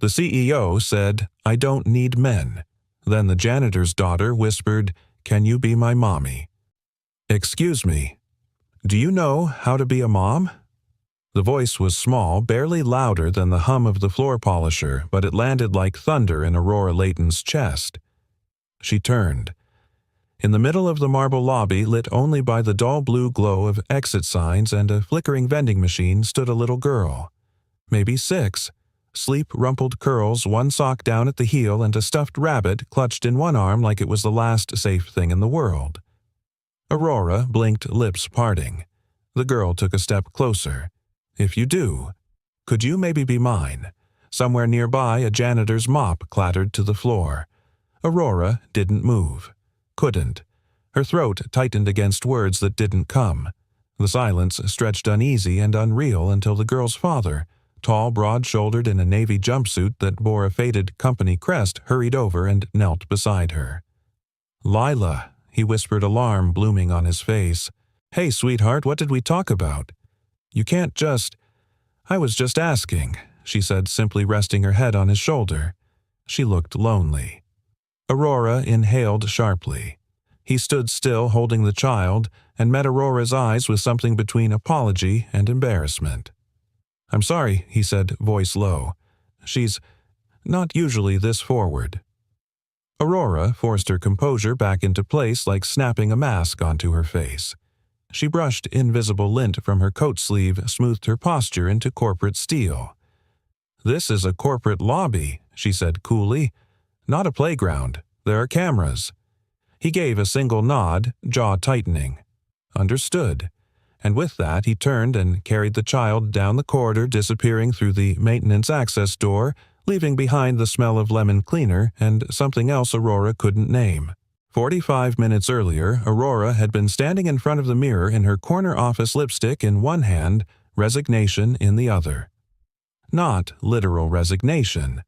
The CEO said, "I don't need men." Then the janitor's daughter whispered, "Can you be my mommy?" "Excuse me, do you know how to be a mom?" The voice was small, barely louder than the hum of the floor polisher, but it landed like thunder in Aurora Layton's chest. She turned. In the middle of the marble lobby, lit only by the dull blue glow of exit signs and a flickering vending machine, stood a little girl. Maybe 6. Sleep rumpled curls, one sock down at the heel, and a stuffed rabbit clutched in one arm like it was the last safe thing in the world. Aurora blinked, lips parting. The girl took a step closer. "If you do, could you maybe be mine?" Somewhere nearby, a janitor's mop clattered to the floor. Aurora didn't move. Couldn't. Her throat tightened against words that didn't come. The silence stretched uneasy and unreal until the girl's father, tall, broad-shouldered in a navy jumpsuit that bore a faded company crest, hurried over and knelt beside her. "Lila," he whispered, alarm blooming on his face. "Hey, sweetheart, what did we talk about?" "You can't just—" "I was just asking," she said, simply resting her head on his shoulder. She looked lonely. Aurora inhaled sharply. He stood still, holding the child, and met Aurora's eyes with something between apology and embarrassment. "I'm sorry," he said, voice low. "She's not usually this forward." Aurora forced her composure back into place like snapping a mask onto her face. She brushed invisible lint from her coat sleeve, smoothed her posture into corporate steel. "This is a corporate lobby," she said coolly. "Not a playground. There are cameras." He gave a single nod, jaw tightening. "Understood." And with that, he turned and carried the child down the corridor, disappearing through the maintenance access door, leaving behind the smell of lemon cleaner and something else Aurora couldn't name. 45 minutes earlier, Aurora had been standing in front of the mirror in her corner office, lipstick in one hand, resignation in the other. Not literal resignation.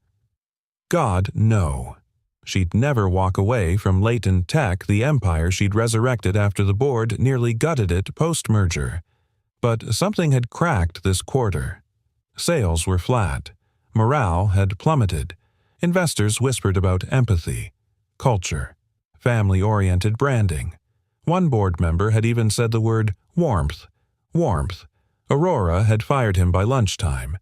God, no. She'd never walk away from Layton Tech, the empire she'd resurrected after the board nearly gutted it post-merger. But something had cracked this quarter. Sales were flat. Morale had plummeted. Investors whispered about empathy, culture, family-oriented branding. One board member had even said the word warmth. Warmth. Aurora had fired him by lunchtime.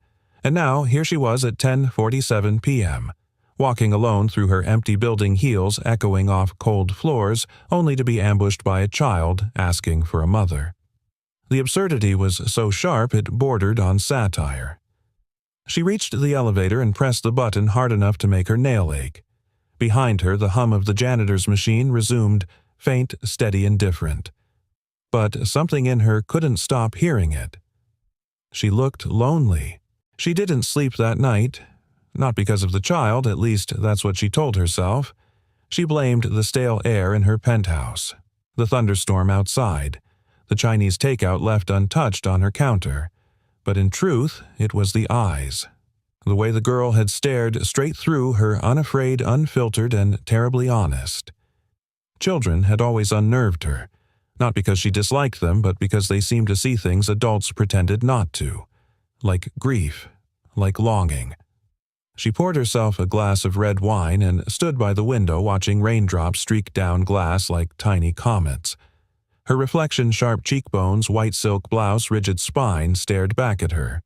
And now here she was at 10:47 p.m., walking alone through her empty building, heels echoing off cold floors, only to be ambushed by a child asking for a mother. The absurdity was so sharp it bordered on satire. She reached the elevator and pressed the button hard enough to make her nail ache. Behind her, the hum of the janitor's machine resumed, faint, steady, and different. But something in her couldn't stop hearing it. She looked lonely. She didn't sleep that night. Not because of the child, at least that's what she told herself. She blamed the stale air in her penthouse, the thunderstorm outside, the Chinese takeout left untouched on her counter. But in truth, it was the eyes. The way the girl had stared straight through her, unafraid, unfiltered, and terribly honest. Children had always unnerved her, not because she disliked them, but because they seemed to see things adults pretended not to, like grief, like longing. She poured herself a glass of red wine and stood by the window watching raindrops streak down glass like tiny comets. Her reflection, sharp cheekbones, white silk blouse, rigid spine, stared back at her.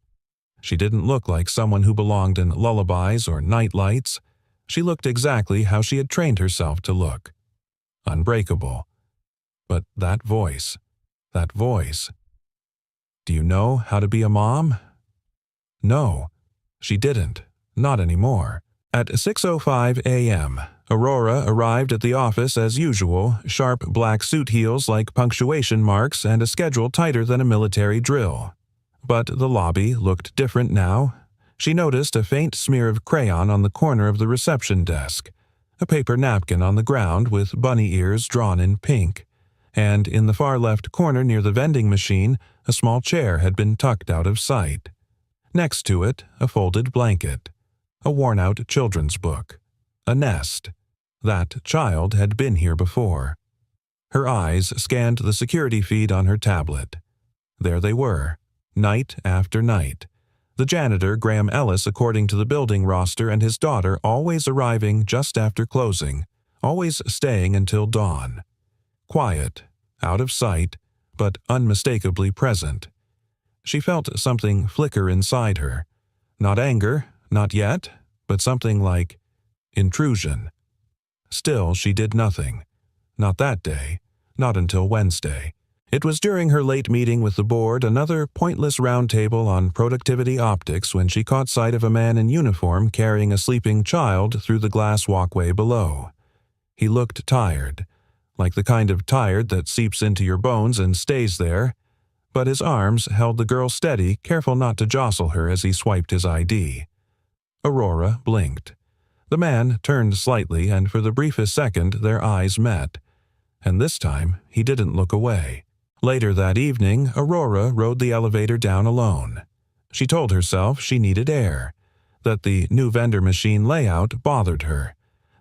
She didn't look like someone who belonged in lullabies or nightlights. She looked exactly how she had trained herself to look. Unbreakable. But that voice. Do you know how to be a mom? No, she didn't. Not anymore. At 6:05 a.m., Aurora arrived at the office as usual, sharp black suit heels like punctuation marks and a schedule tighter than a military drill. But the lobby looked different now. She noticed a faint smear of crayon on the corner of the reception desk, a paper napkin on the ground with bunny ears drawn in pink, and in the far left corner near the vending machine, a small chair had been tucked out of sight. Next to it, a folded blanket, a worn-out children's book, a nest. That child had been here before. Her eyes scanned the security feed on her tablet. There they were, night after night. The janitor, Graham Ellis, according to the building roster, and his daughter always arriving just after closing, always staying until dawn. Quiet, out of sight, but unmistakably present. She felt something flicker inside her. Not anger, not yet, but something like intrusion. Still, she did nothing. Not that day, not until Wednesday. It was during her late meeting with the board, another pointless roundtable on productivity optics, when she caught sight of a man in uniform carrying a sleeping child through the glass walkway below. He looked tired, like the kind of tired that seeps into your bones and stays there, but his arms held the girl steady, careful not to jostle her as he swiped his ID. Aurora blinked. The man turned slightly, and for the briefest second their eyes met. And this time he didn't look away. Later that evening, Aurora rode the elevator down alone. She told herself she needed air, that the new vendor machine layout bothered her,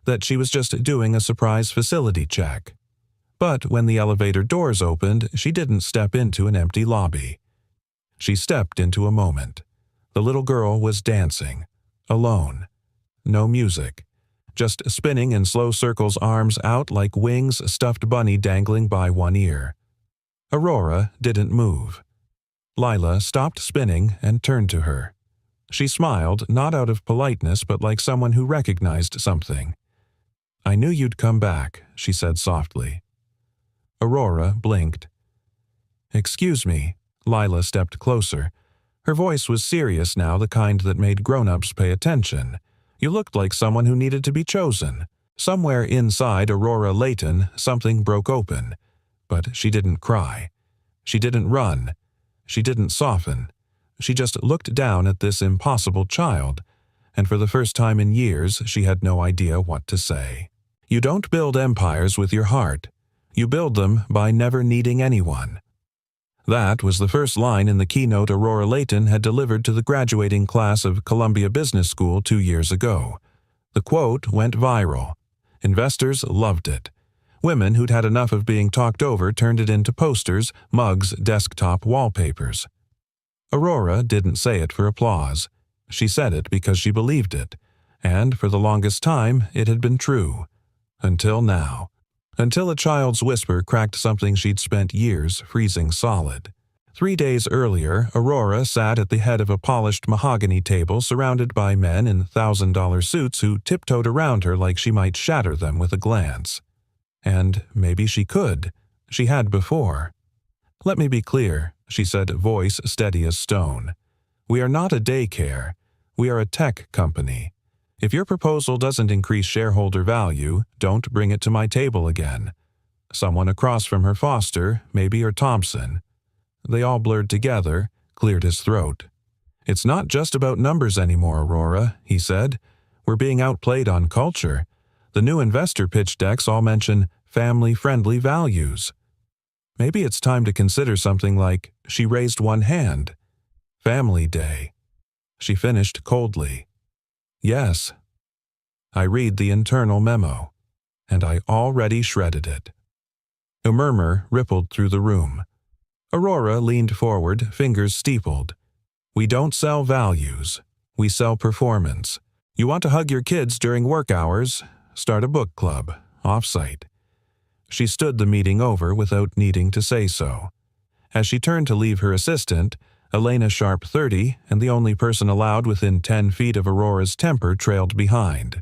that she was just doing a surprise facility check. But when the elevator doors opened, she didn't step into an empty lobby. She stepped into a moment. The little girl was dancing, alone. No music, just spinning in slow circles, arms out like wings, stuffed bunny dangling by one ear. Aurora didn't move. Lila stopped spinning and turned to her. She smiled, not out of politeness, but like someone who recognized something. "I knew you'd come back," she said softly. Aurora blinked. "Excuse me." Lila stepped closer. Her voice was serious now, the kind that made grown-ups pay attention. "You looked like someone who needed to be chosen." Somewhere inside Aurora Layton, something broke open. But she didn't cry. She didn't run. She didn't soften. She just looked down at this impossible child, and for the first time in years she had no idea what to say. You don't build empires with your heart. You build them by never needing anyone. That was the first line in the keynote Aurora Layton had delivered to the graduating class of Columbia Business School 2 years ago. The quote went viral. Investors loved it. Women who'd had enough of being talked over turned it into posters, mugs, desktop wallpapers. Aurora didn't say it for applause. She said it because she believed it, and for the longest time it had been true. Until now. Until a child's whisper cracked something she'd spent years freezing solid. 3 days earlier, Aurora sat at the head of a polished mahogany table surrounded by men in $1,000 suits who tiptoed around her like she might shatter them with a glance. And maybe she could. She had before. "Let me be clear," she said, voice steady as stone. "We are not a daycare. We are a tech company. If your proposal doesn't increase shareholder value, don't bring it to my table again." Someone across from her Foster, maybe, or Thompson. They all blurred together, cleared his throat. "It's not just about numbers anymore, Aurora," he said. "We're being outplayed on culture. The new investor pitch decks all mention family-friendly values. Maybe it's time to consider something like," she raised one hand, "Family Day." She finished coldly. "Yes. I read the internal memo, and I already shredded it." A murmur rippled through the room. Aurora leaned forward, fingers steepled. "We don't sell values. We sell performance. You want to hug your kids during work hours? Start a book club, off-site." She stood the meeting over without needing to say so. As she turned to leave her assistant, Elena Sharp, 30, and the only person allowed within 10 feet of Aurora's temper, trailed behind.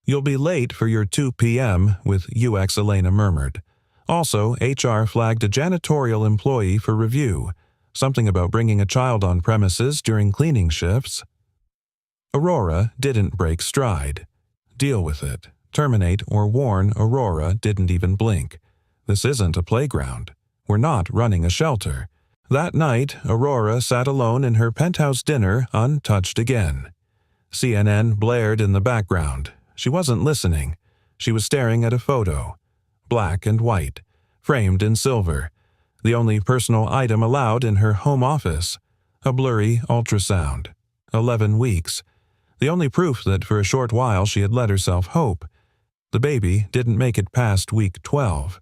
"You'll be late for your 2 p.m. with UX," Elena murmured. Also, HR flagged a janitorial employee for review, something about bringing a child on premises during cleaning shifts. Aurora didn't break stride. Deal with it. Terminate or warn Aurora didn't even blink. This isn't a playground. We're not running a shelter. That night, Aurora sat alone in her penthouse dinner, untouched again. CNN blared in the background. She wasn't listening. She was staring at a photo. Black and white, framed in silver. The only personal item allowed in her home office. A blurry ultrasound. 11 weeks. The only proof that for a short while she had let herself hope. The baby didn't make it past week 12.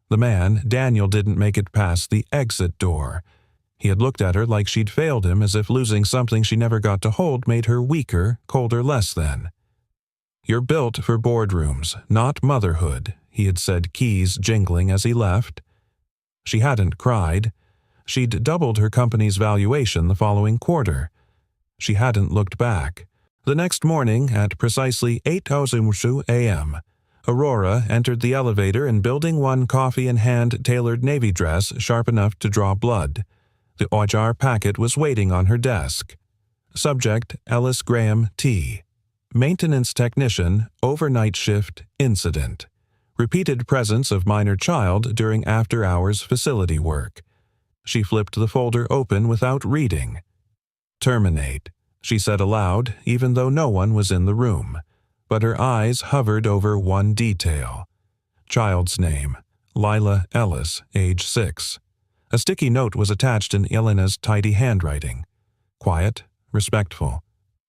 The man, Daniel, didn't make it past the exit door. He had looked at her like she'd failed him, as if losing something she never got to hold made her weaker, colder, less than. "You're built for boardrooms, not motherhood," he had said, keys jingling as he left. She hadn't cried. She'd doubled her company's valuation the following quarter. She hadn't looked back. The next morning, at precisely 8:00 a.m., Aurora entered the elevator in Building 1 coffee-in-hand tailored navy dress sharp enough to draw blood. The HR packet was waiting on her desk. Subject: Ellis Graham T. Maintenance technician, overnight shift, incident. Repeated presence of minor child during after-hours facility work. She flipped the folder open without reading. "Terminate," she said aloud, even though no one was in the room. But her eyes hovered over one detail. Child's name: Lila Ellis, age 6. A sticky note was attached in Elena's tidy handwriting. Quiet, respectful.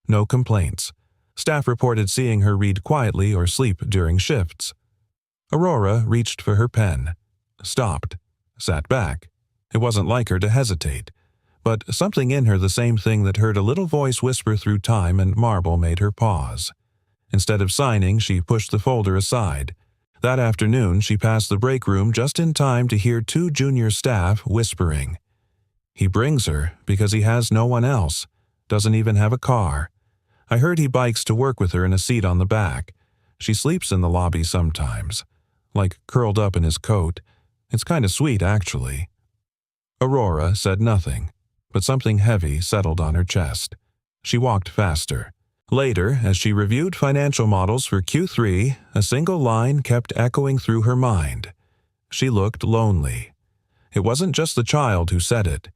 No complaints. Staff reported seeing her read quietly or sleep during shifts. Aurora reached for her pen. Stopped. Sat back. It wasn't like her to hesitate. But something in her, the same thing that heard a little voice whisper through time and marble, made her pause. Instead of signing, she pushed the folder aside. That afternoon, she passed the break room just in time to hear 2 junior staff whispering. "He brings her because he has no one else. Doesn't even have a car. I heard he bikes to work with her in a seat on the back. She sleeps in the lobby sometimes, like curled up in his coat. It's kind of sweet, actually." Aurora said nothing, but something heavy settled on her chest. She walked faster. Later, as she reviewed financial models for Q3, a single line kept echoing through her mind. She looked lonely. It wasn't just the child who said it.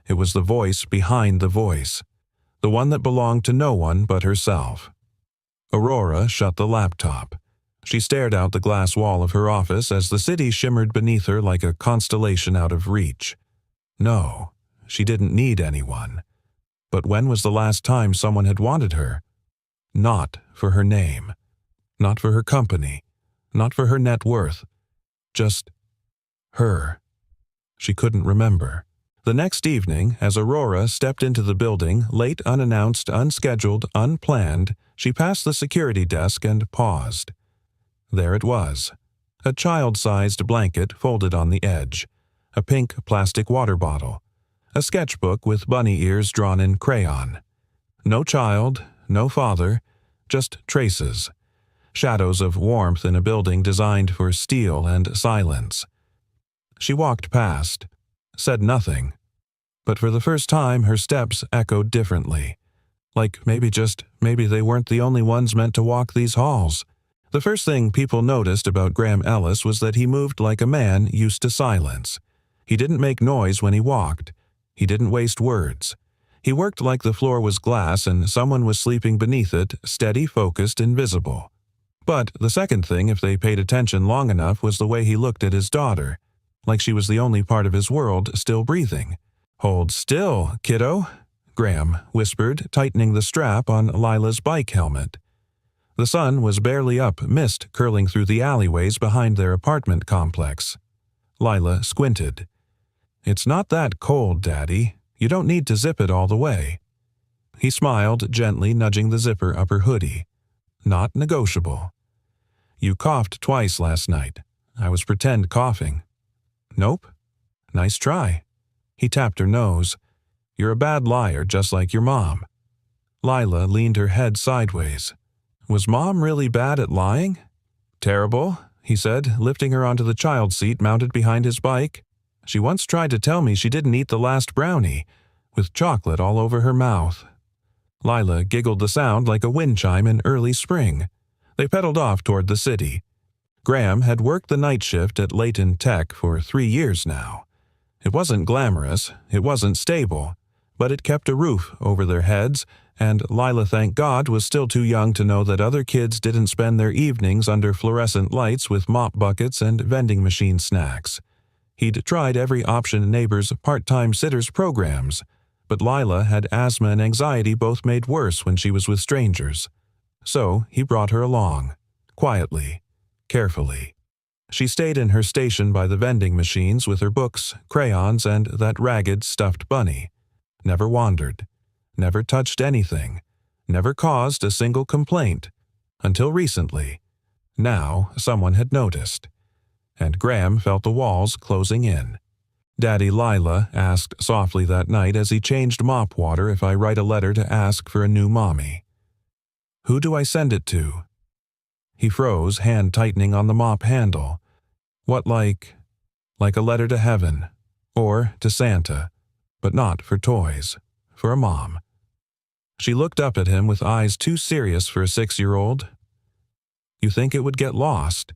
It was the voice behind the voice, the one that belonged to no one but herself. Aurora shut the laptop. She stared out the glass wall of her office as the city shimmered beneath her like a constellation out of reach. No, she didn't need anyone. But when was the last time someone had wanted her? Not for her name. Not for her company. Not for her net worth. Just her. She couldn't remember. The next evening, as Aurora stepped into the building, late, unannounced, unscheduled, unplanned, she passed the security desk and paused. There it was. A child-sized blanket folded on the edge. A pink plastic water bottle. A sketchbook with bunny ears drawn in crayon. No child, no father, just traces. Shadows of warmth in a building designed for steel and silence. She walked past, said nothing. But for the first time, her steps echoed differently. Like maybe they weren't the only ones meant to walk these halls. The first thing people noticed about Graham Ellis was that he moved like a man used to silence. He didn't make noise when he walked. He didn't waste words. He worked like the floor was glass and someone was sleeping beneath it, steady, focused, invisible. But the second thing, if they paid attention long enough, was the way he looked at his daughter, like she was the only part of his world still breathing. "Hold still, kiddo," Graham whispered, tightening the strap on Lila's bike helmet. The sun was barely up, mist curling through the alleyways behind their apartment complex. Lila squinted. "It's not that cold, Daddy. You don't need to zip it all the way." He smiled, gently nudging the zipper up her hoodie. "Not negotiable." "You coughed twice last night. I was pretend coughing." "Nope." "Nice try." He tapped her nose. "You're a bad liar, just like your mom." Lila leaned her head sideways. "Was Mom really bad at lying?" "Terrible," he said, lifting her onto the child seat mounted behind his bike. "She once tried to tell me she didn't eat the last brownie, with chocolate all over her mouth." Lila giggled the sound like a wind chime in early spring. They pedaled off toward the city. Graham had worked the night shift at Layton Tech for 3 years now. It wasn't glamorous, it wasn't stable, but it kept a roof over their heads, and Lila, thank God, was still too young to know that other kids didn't spend their evenings under fluorescent lights with mop buckets and vending machine snacks. He'd tried every option in Neighbor's part-time sitters programs, but Lila had asthma and anxiety both made worse when she was with strangers. So he brought her along, quietly, carefully. She stayed in her station by the vending machines with her books, crayons, and that ragged stuffed bunny. Never wandered. Never touched anything. Never caused a single complaint. Until recently. Now someone had noticed. And Graham felt the walls closing in. Daddy Lila asked softly that night as he changed mop water if I write a letter to ask for a new mommy. Who do I send it to? He froze, hand tightening on the mop handle. What, like a letter to heaven, or to Santa, but not for toys, for a mom. She looked up at him with eyes too serious for a 6-year-old. You think it would get lost?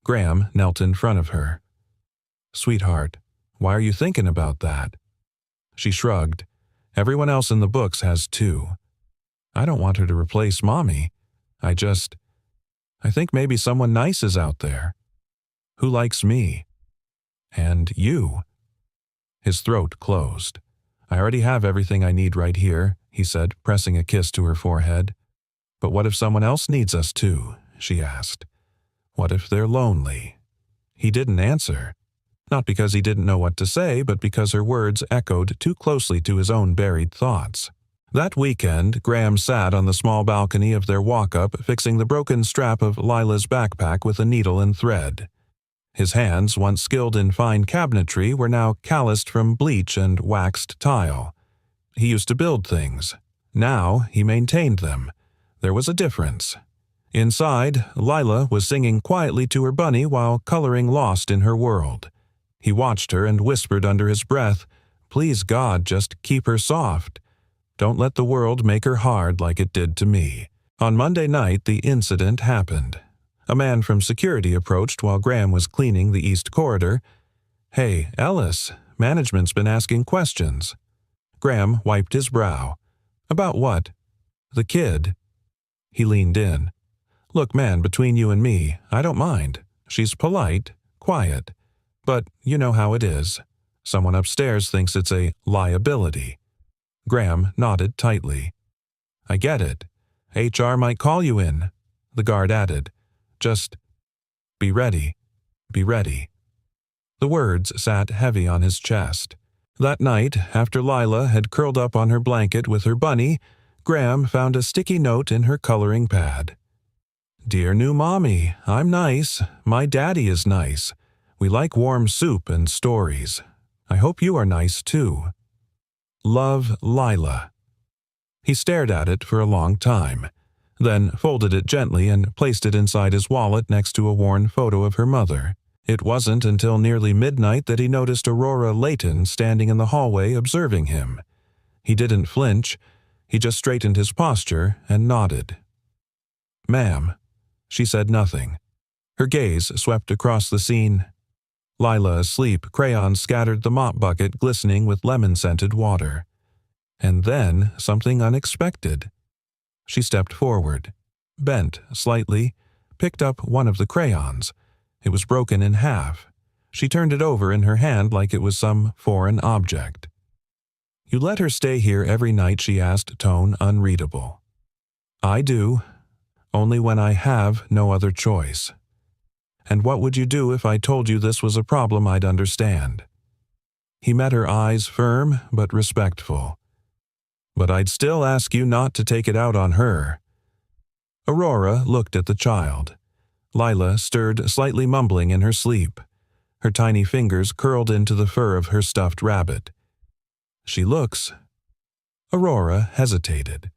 Graham knelt in front of her. Sweetheart, why are you thinking about that? She shrugged. Everyone else in the books has too. I don't want her to replace Mommy. I think maybe someone nice is out there. Who likes me? And you. His throat closed. I already have everything I need right here, he said, pressing a kiss to her forehead. But what if someone else needs us too? She asked. What if they're lonely? He didn't answer. Not because he didn't know what to say, but because her words echoed too closely to his own buried thoughts. That weekend, Graham sat on the small balcony of their walk-up, fixing the broken strap of Lila's backpack with a needle and thread. His hands, once skilled in fine cabinetry, were now calloused from bleach and waxed tile. He used to build things. Now he maintained them. There was a difference. Inside, Lila was singing quietly to her bunny while coloring lost in her world. He watched her and whispered under his breath, Please God, just keep her soft. Don't let the world make her hard like it did to me. On Monday night, the incident happened. A man from security approached while Graham was cleaning the east corridor. Hey, Ellis, management's been asking questions. Graham wiped his brow. About what? The kid. He leaned in. Look, man, between you and me, I don't mind. She's polite, quiet. But you know how it is. Someone upstairs thinks it's a liability. Graham nodded tightly. I get it. HR might call you in, the guard added. Just be ready. Be ready. The words sat heavy on his chest. That night, after Lila had curled up on her blanket with her bunny, Graham found a sticky note in her coloring pad. Dear new mommy, I'm nice. My daddy is nice. We like warm soup and stories. I hope you are nice too. Love, Lila. He stared at it for a long time, then folded it gently and placed it inside his wallet next to a worn photo of her mother. It wasn't until nearly midnight that he noticed Aurora Layton standing in the hallway observing him. He didn't flinch. He just straightened his posture and nodded. Ma'am. She said nothing. Her gaze swept across the scene. Lila asleep, crayons scattered the mop bucket glistening with lemon-scented water. And then something unexpected. She stepped forward, bent slightly, picked up one of the crayons. It was broken in half. She turned it over in her hand like it was some foreign object. You let her stay here every night, she asked, tone unreadable. I do, only when I have no other choice. And what would you do if I told you this was a problem I'd understand? He met her eyes firm but respectful. But I'd still ask you not to take it out on her. Aurora looked at the child. Lila stirred, slightly mumbling in her sleep. Her tiny fingers curled into the fur of her stuffed rabbit. She looks. Aurora hesitated.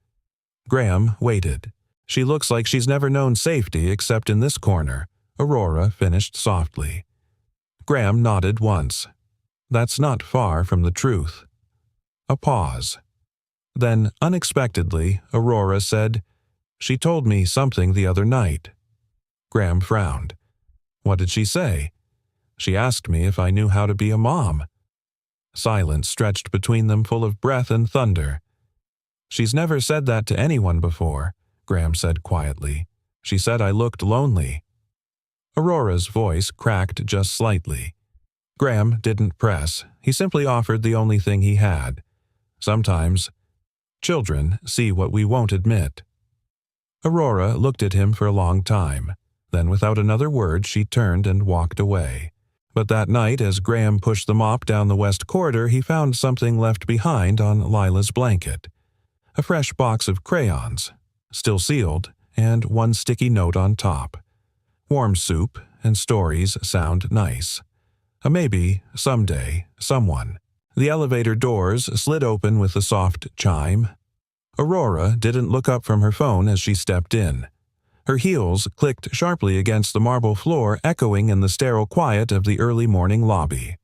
Graham waited. She looks like she's never known safety except in this corner, Aurora finished softly. Graham nodded once. That's not far from the truth. A pause. Then, unexpectedly, Aurora said, She told me something the other night. Graham frowned. What did she say? She asked me if I knew how to be a mom. Silence stretched between them, full of breath and thunder. She's never said that to anyone before, Graham said quietly. She said I looked lonely. Aurora's voice cracked just slightly. Graham didn't press. He simply offered the only thing he had. Sometimes, children see what we won't admit. Aurora looked at him for a long time. Then without another word she turned and walked away. But that night, as Graham pushed the mop down the west corridor, he found something left behind on Lila's blanket. A fresh box of crayons, still sealed, and one sticky note on top. Warm soup and stories sound nice. A maybe, someday, someone. The elevator doors slid open with a soft chime. Aurora didn't look up from her phone as she stepped in. Her heels clicked sharply against the marble floor, echoing in the sterile quiet of the early morning lobby.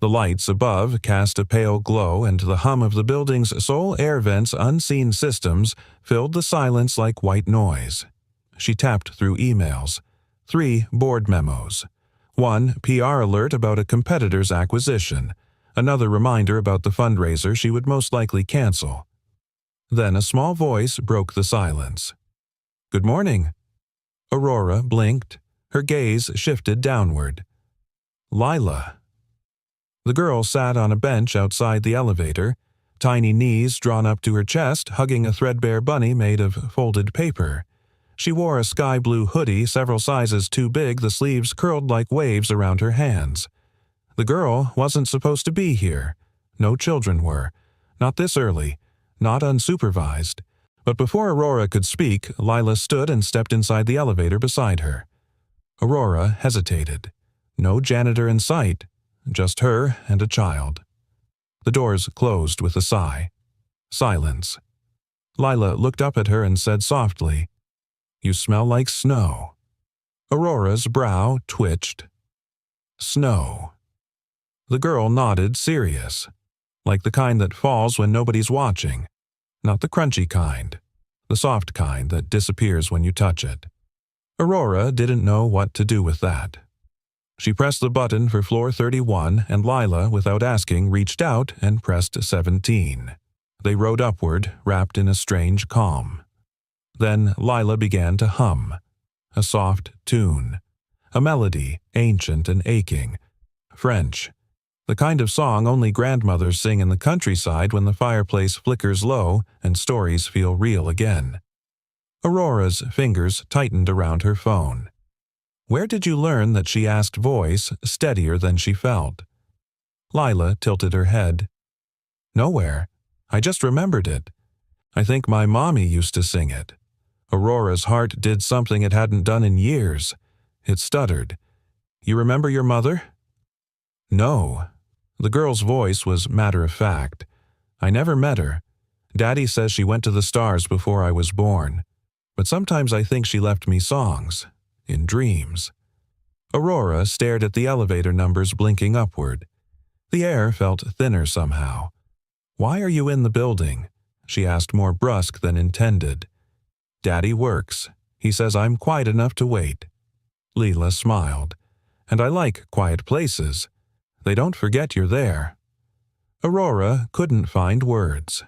The lights above cast a pale glow, and the hum of the building's sole air vent's unseen systems filled the silence like white noise. She tapped through emails. 3 board memos. 1 PR alert about a competitor's acquisition. Another reminder about the fundraiser she would most likely cancel. Then a small voice broke the silence. "Good morning." Aurora blinked. Her gaze shifted downward. "Lila." The girl sat on a bench outside the elevator, tiny knees drawn up to her chest, hugging a threadbare bunny made of folded paper. She wore a sky blue hoodie several sizes too big, the sleeves curled like waves around her hands. The girl wasn't supposed to be here. No children were. Not this early. Not unsupervised. But before Aurora could speak, Lila stood and stepped inside the elevator beside her. Aurora hesitated. No janitor in sight. Just her and a child. The doors closed with a sigh. Silence. Lila looked up at her and said softly, "You smell like snow." Aurora's brow twitched. Snow. The girl nodded, serious. Like the kind that falls when nobody's watching. Not the crunchy kind. The soft kind that disappears when you touch it. Aurora didn't know what to do with that. She pressed the button for floor 31, and Lila, without asking, reached out and pressed 17. They rode upward, wrapped in a strange calm. Then Lila began to hum. A soft tune. A melody, ancient and aching. French. The kind of song only grandmothers sing in the countryside when the fireplace flickers low and stories feel real again. Aurora's fingers tightened around her phone. "Where did you learn that?" she asked, voice steadier than she felt. Lila tilted her head. "Nowhere. I just remembered it. I think my mommy used to sing it." Aurora's heart did something it hadn't done in years. It stuttered. "You remember your mother?" "No." The girl's voice was matter-of-fact. "I never met her. Daddy says she went to the stars before I was born. But sometimes I think she left me songs. In dreams." Aurora stared at the elevator numbers blinking upward. The air felt thinner somehow. "Why are you in the building?" she asked, more brusque than intended. "Daddy works. He says I'm quiet enough to wait." Lila smiled. "And I like quiet places. They don't forget you're there." Aurora couldn't find words.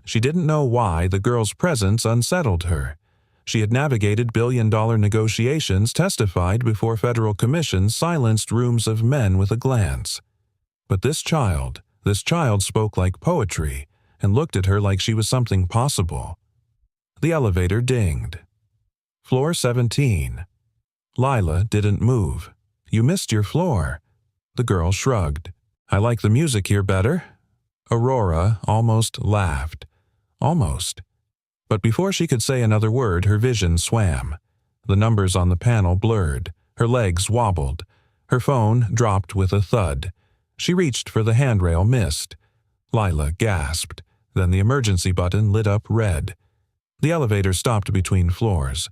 She didn't know why the girl's presence unsettled her. She had navigated billion-dollar negotiations, testified before federal commissions, silenced rooms of men with a glance. But this child spoke like poetry and looked at her like she was something possible. The elevator dinged. Floor 17. Lila didn't move. "You missed your floor." The girl shrugged. "I like the music here better." Aurora almost laughed. Almost. But before she could say another word, her vision swam. The numbers on the panel blurred. Her legs wobbled. Her phone dropped with a thud. She reached for the handrail, missed. Lila gasped. Then the emergency button lit up red. The elevator stopped between floors.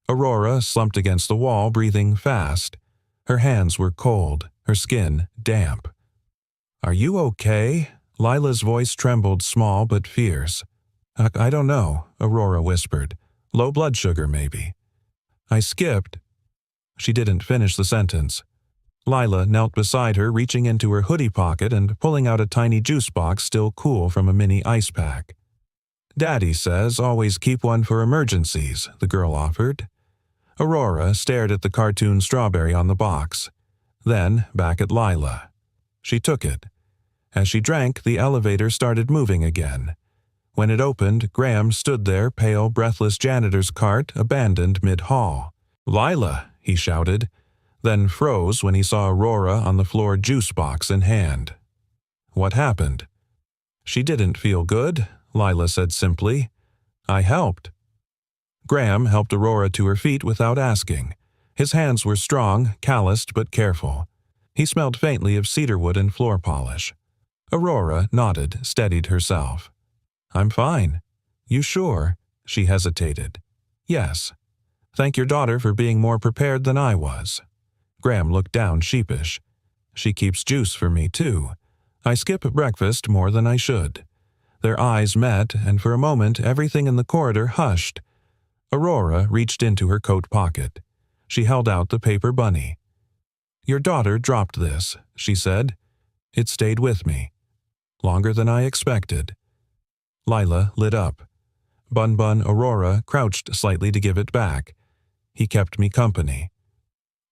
Aurora slumped against the wall, breathing fast. Her hands were cold, her skin damp. "Are you okay?" Lila's voice trembled, small but fierce. I don't know," Aurora whispered. "Low blood sugar, maybe." "I skipped." She didn't finish the sentence. Lila knelt beside her, reaching into her hoodie pocket and pulling out a tiny juice box still cool from a mini ice pack. "Daddy says always keep one for emergencies," the girl offered. Aurora stared at the cartoon strawberry on the box. Then back at Lila. She took it. As she drank, the elevator started moving again. When it opened, Graham stood there, pale, breathless janitor's cart abandoned mid-hall. "Lila!" he shouted, then froze when he saw Aurora on the floor, juice box in hand. "What happened?" "She didn't feel good," Lila said simply. "I helped." Graham helped Aurora to her feet without asking. His hands were strong, calloused but careful. He smelled faintly of cedarwood and floor polish. Aurora nodded, steadied herself. "I'm fine." "You sure?" She hesitated. "Yes. Thank your daughter for being more prepared than I was." Graham looked down, sheepish. "She keeps juice for me, too. I skip breakfast more than I should." Their eyes met, and for a moment everything in the corridor hushed. Aurora reached into her coat pocket. She held out the paper bunny. "Your daughter dropped this," she said. "It stayed with me. Longer than I expected." Lila lit up. Bun Aurora crouched slightly to give it back. "He kept me company."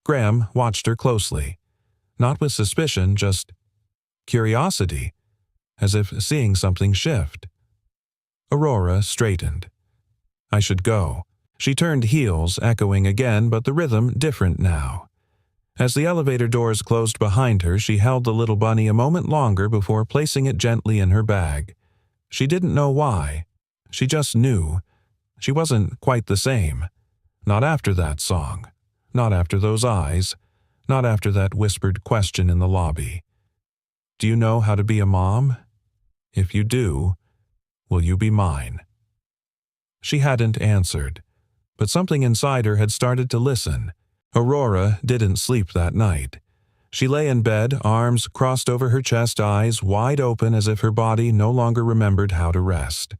Graham watched her closely. Not with suspicion, just curiosity, as if seeing something shift. Aurora straightened. "I should go." She turned heels, echoing again, but the rhythm different now. As the elevator doors closed behind her, she held the little bunny a moment longer before placing it gently in her bag. She didn't know why. She just knew. She wasn't quite the same. Not after that song. Not after those eyes. Not after that whispered question in the lobby. "Do you know how to be a mom? If you do, will you be mine?" She hadn't answered, but something inside her had started to listen. Aurora didn't sleep that night. She lay in bed, arms crossed over her chest, eyes wide open as if her body no longer remembered how to rest.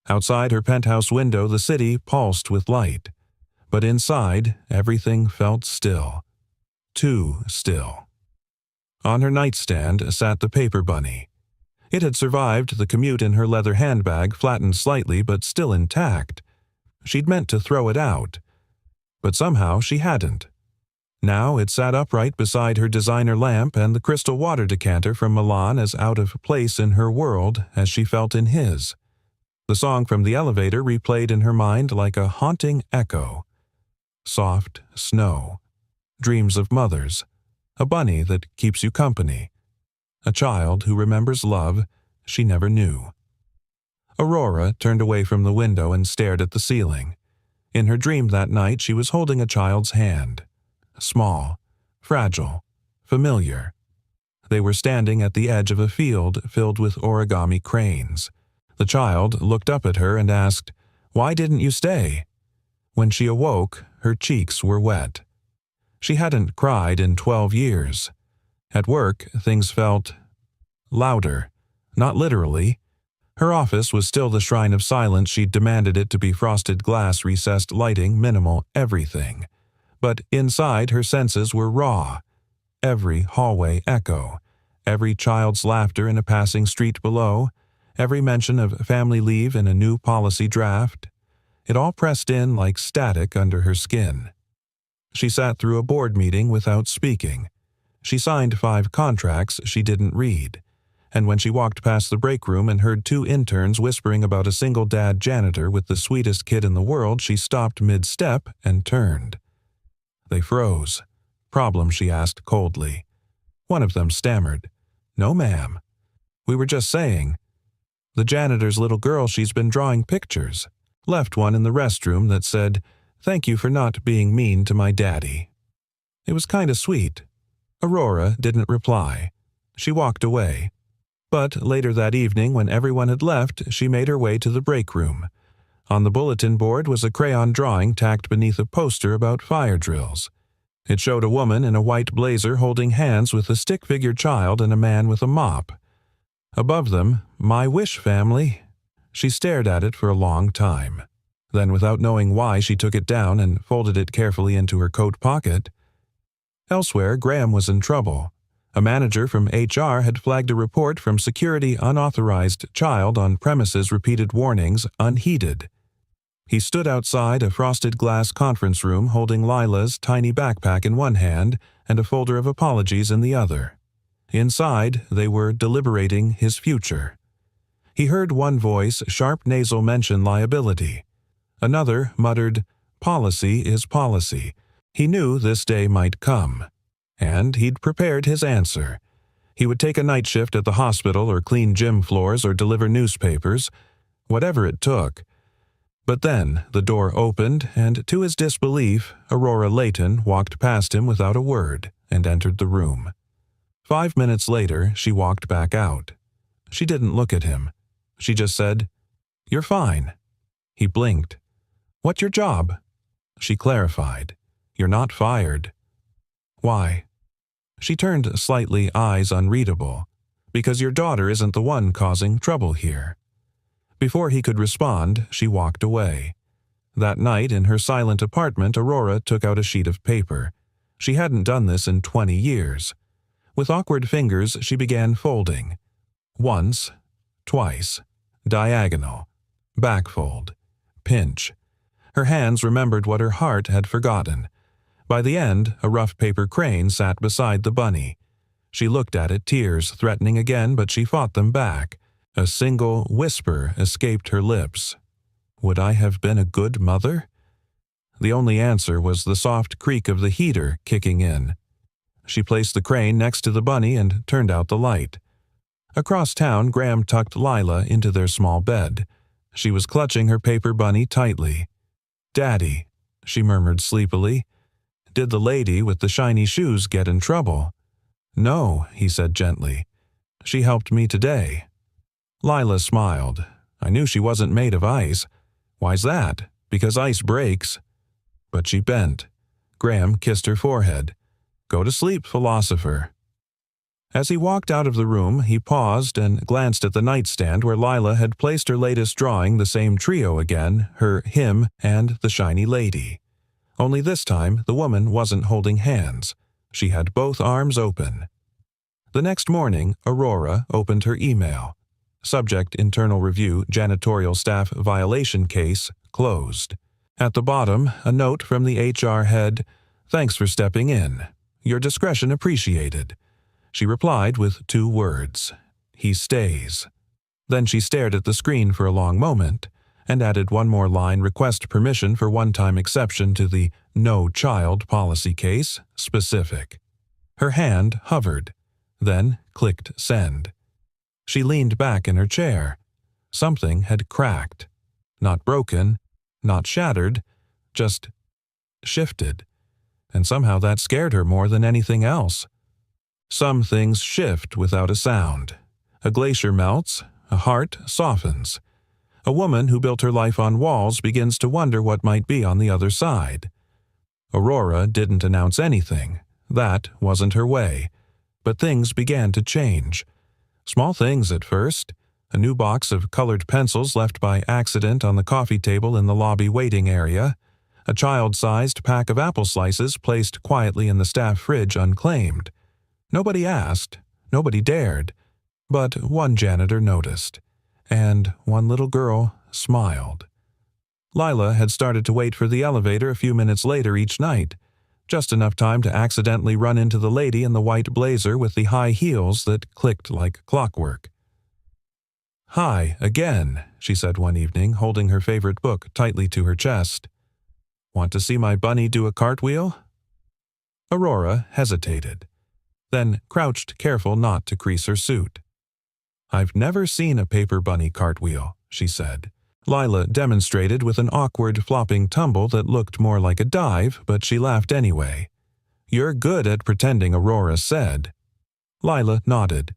Outside her penthouse window, the city pulsed with light. But inside, everything felt still. Too still. On her nightstand sat the paper bunny. It had survived the commute in her leather handbag, flattened slightly but still intact. She'd meant to throw it out. But somehow she hadn't. Now it sat upright beside her designer lamp, and the crystal water decanter from Milan as out of place in her world as she felt in his. The song from the elevator replayed in her mind like a haunting echo. Soft snow. Dreams of mothers. A bunny that keeps you company. A child who remembers love she never knew. Aurora turned away from the window and stared at the ceiling. In her dream that night she was holding a child's hand. Small, fragile, familiar. They were standing at the edge of a field filled with origami cranes. The child looked up at her and asked, "Why didn't you stay?" When she awoke, her cheeks were wet. She hadn't cried in 12 years. At work, things felt louder, not literally. Her office was still the shrine of silence. She'd demanded it to be frosted glass, recessed lighting, minimal, everything. But inside, her senses were raw. Every hallway echo, every child's laughter in a passing street below, every mention of family leave in a new policy draft. It all pressed in like static under her skin. She sat through a board meeting without speaking. She signed 5 contracts she didn't read. And when she walked past the break room and heard 2 interns whispering about a single dad janitor with the sweetest kid in the world, she stopped mid-step and turned. They froze. "Problem?" she asked coldly. One of them stammered. "No, ma'am. We were just saying. The janitor's little girl, she's been drawing pictures. Left one in the restroom that said, 'Thank you for not being mean to my daddy.'" It was kind of sweet. Aurora didn't reply. She walked away. But later that evening, when everyone had left, she made her way to the break room. On the bulletin board was a crayon drawing tacked beneath a poster about fire drills. It showed a woman in a white blazer holding hands with a stick-figure child and a man with a mop. Above them, "My Wish Family." She stared at it for a long time. Then, without knowing why, she took it down and folded it carefully into her coat pocket. Elsewhere, Graham was in trouble. A manager from HR had flagged a report from security unauthorized child on premises, repeated warnings unheeded. He stood outside a frosted glass conference room holding Lila's tiny backpack in one hand and a folder of apologies in the other. Inside, they were deliberating his future. He heard one voice, sharp nasal, mention liability. Another muttered, policy is policy. He knew this day might come, and he'd prepared his answer. He would take a night shift at the hospital or clean gym floors or deliver newspapers, whatever it took. But then the door opened, and to his disbelief, Aurora Layton walked past him without a word and entered the room. 5 minutes later, she walked back out. She didn't look at him. She just said, "You're fine." He blinked. "What's your job?" She clarified, "You're not fired." "Why?" She turned slightly, eyes unreadable. "Because your daughter isn't the one causing trouble here." Before he could respond, she walked away. That night in her silent apartment, Aurora took out a sheet of paper. She hadn't done this in 20 years. With awkward fingers, she began folding. Once, twice, diagonal, backfold, pinch. Her hands remembered what her heart had forgotten. By the end, a rough paper crane sat beside the bunny. She looked at it, tears threatening again, but she fought them back. A single whisper escaped her lips. Would I have been a good mother? The only answer was the soft creak of the heater kicking in. She placed the crane next to the bunny and turned out the light. Across town, Graham tucked Lila into their small bed. She was clutching her paper bunny tightly. "Daddy," she murmured sleepily. "Did the lady with the shiny shoes get in trouble?" "No," he said gently. "She helped me today." Lila smiled. "I knew she wasn't made of ice." "Why's that?" "Because ice breaks." But she bent. Graham kissed her forehead. "Go to sleep, philosopher." As he walked out of the room, he paused and glanced at the nightstand where Lila had placed her latest drawing, the same trio again, him, and the shiny lady. Only this time, the woman wasn't holding hands. She had both arms open. The next morning, Aurora opened her email. Subject: Internal Review, Janitorial Staff Violation Case, closed. At the bottom, a note from the HR head: "Thanks for stepping in. Your discretion appreciated." She replied with 2 words: "He stays." Then she stared at the screen for a long moment, and added one more line: "Request permission for one-time exception to the no child policy case, specific." Her hand hovered, then clicked send. She leaned back in her chair. Something had cracked. Not broken, not shattered, just shifted. And somehow that scared her more than anything else. Some things shift without a sound. A glacier melts, a heart softens. A woman who built her life on walls begins to wonder what might be on the other side. Aurora didn't announce anything. That wasn't her way. But things began to change. Small things at first. A new box of colored pencils left by accident on the coffee table in the lobby waiting area. A child-sized pack of apple slices placed quietly in the staff fridge unclaimed. Nobody asked, nobody dared, but one janitor noticed, and one little girl smiled. Lila had started to wait for the elevator a few minutes later each night, just enough time to accidentally run into the lady in the white blazer with the high heels that clicked like clockwork. "Hi, again," she said one evening, holding her favorite book tightly to her chest. "Want to see my bunny do a cartwheel?" Aurora hesitated, then crouched careful not to crease her suit. "I've never seen a paper bunny cartwheel," she said. Lila demonstrated with an awkward flopping tumble that looked more like a dive, but she laughed anyway. "You're good at pretending," Aurora said. Lila nodded.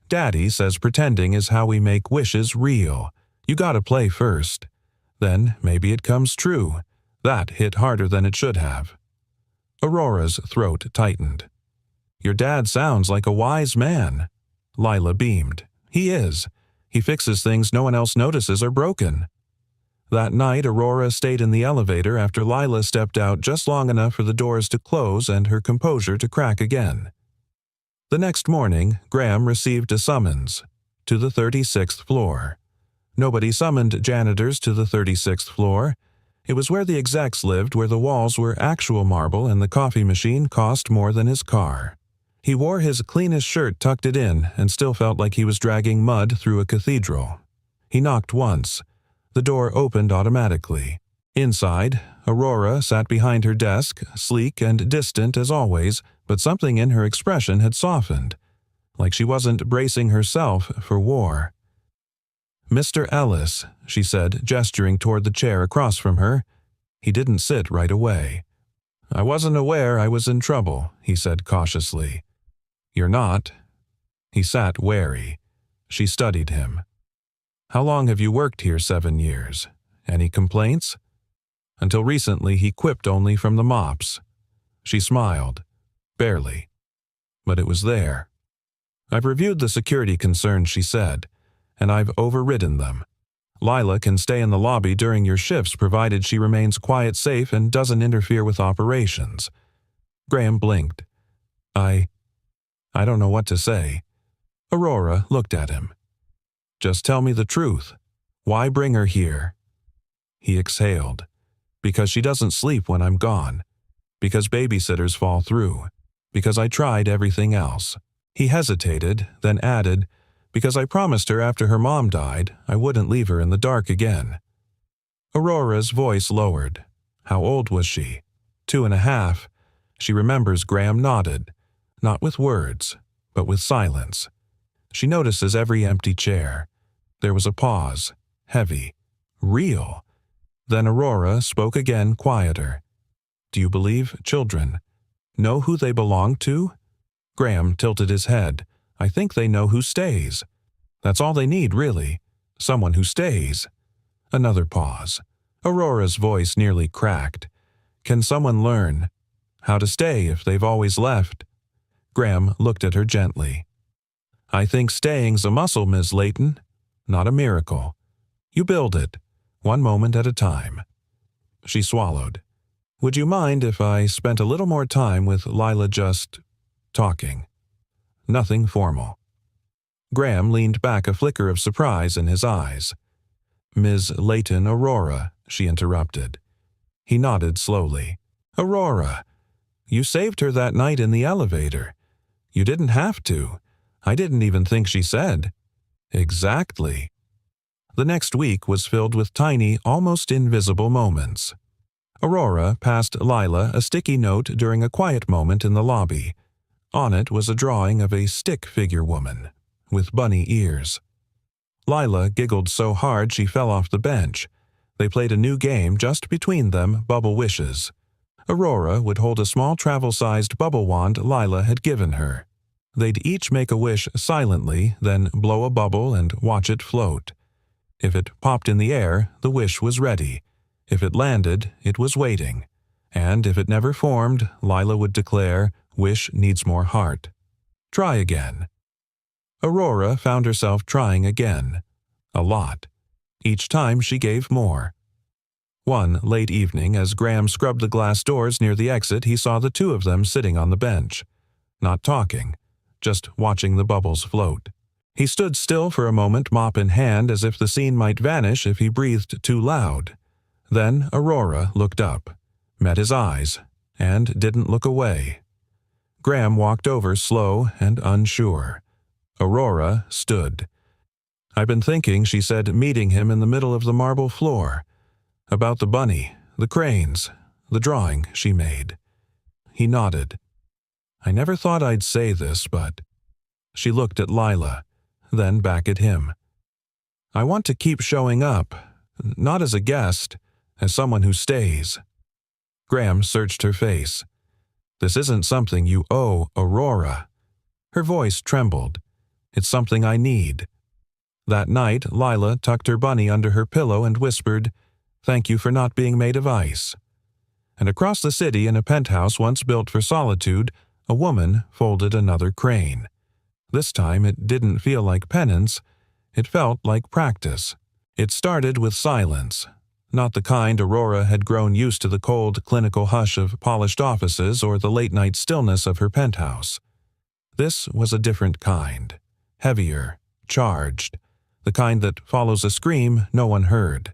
"Daddy says pretending is how we make wishes real. You gotta play first. Then maybe it comes true." That hit harder than it should have. Aurora's throat tightened. "Your dad sounds like a wise man." Lila beamed. "He is. He fixes things no one else notices are broken." That night, Aurora stayed in the elevator after Lila stepped out just long enough for the doors to close and her composure to crack again. The next morning, Graham received a summons to the 36th floor. Nobody summoned janitors to the 36th floor. It was where the execs lived, where the walls were actual marble and the coffee machine cost more than his car. He wore his cleanest shirt tucked it in and still felt like he was dragging mud through a cathedral. He knocked once. The door opened automatically. Inside, Aurora sat behind her desk, sleek and distant as always, but something in her expression had softened, like she wasn't bracing herself for war. "Mr. Ellis," she said, gesturing toward the chair across from her. He didn't sit right away. "I wasn't aware I was in trouble," he said cautiously. "You're not?" He sat wary. She studied him. "How long have you worked here? 7 years. Any complaints?" Until recently he quipped only from the mops. She smiled. Barely. But it was there. "I've reviewed the security concerns," she said, "and I've overridden them. Lila can stay in the lobby during your shifts provided she remains quiet, safe, and doesn't interfere with operations." Graham blinked. I don't know what to say." Aurora looked at him. "Just tell me the truth. Why bring her here?" He exhaled. "Because she doesn't sleep when I'm gone. Because babysitters fall through. Because I tried everything else." He hesitated, then added, "Because I promised her after her mom died, I wouldn't leave her in the dark again." Aurora's voice lowered. How old was she? 2.5. She remembers Graham nodded, not with words, but with silence. She notices every empty chair. There was a pause, heavy, real. Then Aurora spoke again, quieter. "Do you believe children know who they belong to?" Graham tilted his head. "I think they know who stays. That's all they need, really. Someone who stays." Another pause. Aurora's voice nearly cracked. "Can someone learn how to stay if they've always left?" Graham looked at her gently. "I think staying's a muscle, Ms. Layton, not a miracle. You build it, one moment at a time." She swallowed. "Would you mind if I spent a little more time with Lila just talking? Nothing formal." Graham leaned back, a flicker of surprise in his eyes. "Ms. Layton Aurora," she interrupted. He nodded slowly. "Aurora. You saved her that night in the elevator. You didn't have to. I didn't even think she said." "Exactly." The next week was filled with tiny, almost invisible moments. Aurora passed Lila a sticky note during a quiet moment in the lobby. On it was a drawing of a stick figure woman, with bunny ears. Lila giggled so hard she fell off the bench. They played a new game just between them, Bubble Wishes. Aurora would hold a small travel-sized bubble wand Lila had given her. They'd each make a wish silently, then blow a bubble and watch it float. If it popped in the air, the wish was ready. If it landed, it was waiting. And if it never formed, Lila would declare, "Wish needs more heart. Try again." Aurora found herself trying again. A lot. Each time she gave more. One late evening, as Graham scrubbed the glass doors near the exit, he saw the two of them sitting on the bench. Not talking, just watching the bubbles float. He stood still for a moment, mop in hand, as if the scene might vanish if he breathed too loud. Then Aurora looked up, met his eyes, and didn't look away. Graham walked over, slow and unsure. Aurora stood. "I've been thinking," she said, meeting him in the middle of the marble floor, "about the bunny, the cranes, the drawing she made." He nodded. "I never thought I'd say this, but—" She looked at Lila, then back at him. "I want to keep showing up, not as a guest, as someone who stays." Graham searched her face. "This isn't something you owe Aurora." Her voice trembled. "It's something I need." That night, Lila tucked her bunny under her pillow and whispered, "Thank you for not being made of ice." And across the city, in a penthouse once built for solitude, a woman folded another crane. This time it didn't feel like penance, it felt like practice. It started with silence, not the kind Aurora had grown used to, the cold, clinical hush of polished offices or the late-night stillness of her penthouse. This was a different kind, heavier, charged, the kind that follows a scream no one heard.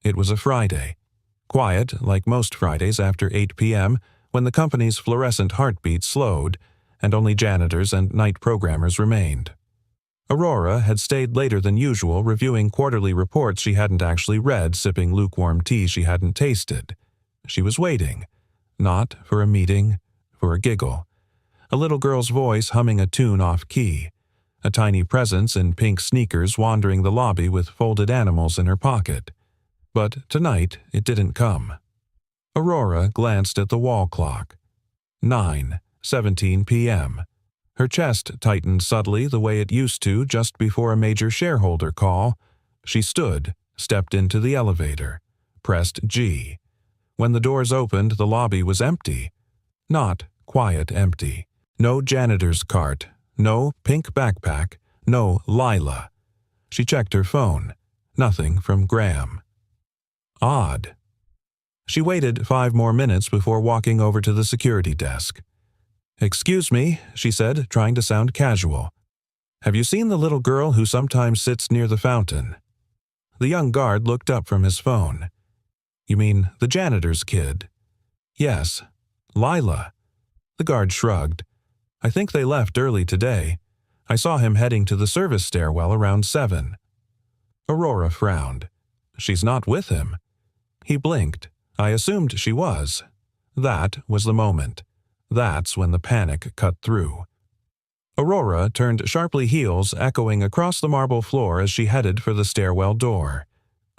It was a Friday, quiet like most Fridays after 8 p.m., when the company's fluorescent heartbeat slowed and only janitors and night programmers remained. Aurora had stayed later than usual, reviewing quarterly reports she hadn't actually read, sipping lukewarm tea she hadn't tasted. She was waiting, not for a meeting, for a giggle. A little girl's voice humming a tune off-key. A tiny presence in pink sneakers wandering the lobby with folded animals in her pocket. But tonight it didn't come. Aurora glanced at the wall clock. 9:17 p.m. Her chest tightened subtly the way it used to just before a major shareholder call. She stood, stepped into the elevator, pressed G. When the doors opened, the lobby was empty. Not quiet empty. No janitor's cart, no pink backpack, no Lila. She checked her phone. Nothing from Graham. Odd. She waited 5 more minutes before walking over to the security desk. "Excuse me," she said, trying to sound casual. "Have you seen the little girl who sometimes sits near the fountain?" The young guard looked up from his phone. "You mean the janitor's kid?" "Yes. Lila." The guard shrugged. "I think they left early today. I saw him heading to the service stairwell around 7. Aurora frowned. "She's not with him." He blinked. "I assumed she was." That was the moment. That's when the panic cut through. Aurora turned sharply, heels echoing across the marble floor as she headed for the stairwell door.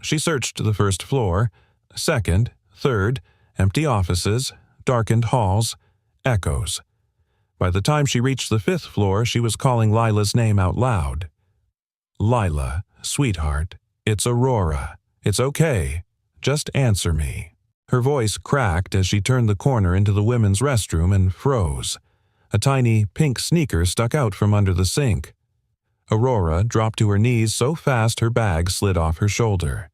She searched the first floor, second, third, empty offices, darkened halls, echoes. By the time she reached the 5th floor, she was calling Lila's name out loud. "Lila, sweetheart, it's Aurora. It's okay. Just answer me." Her voice cracked as she turned the corner into the women's restroom and froze. A tiny pink sneaker stuck out from under the sink. Aurora dropped to her knees so fast her bag slid off her shoulder.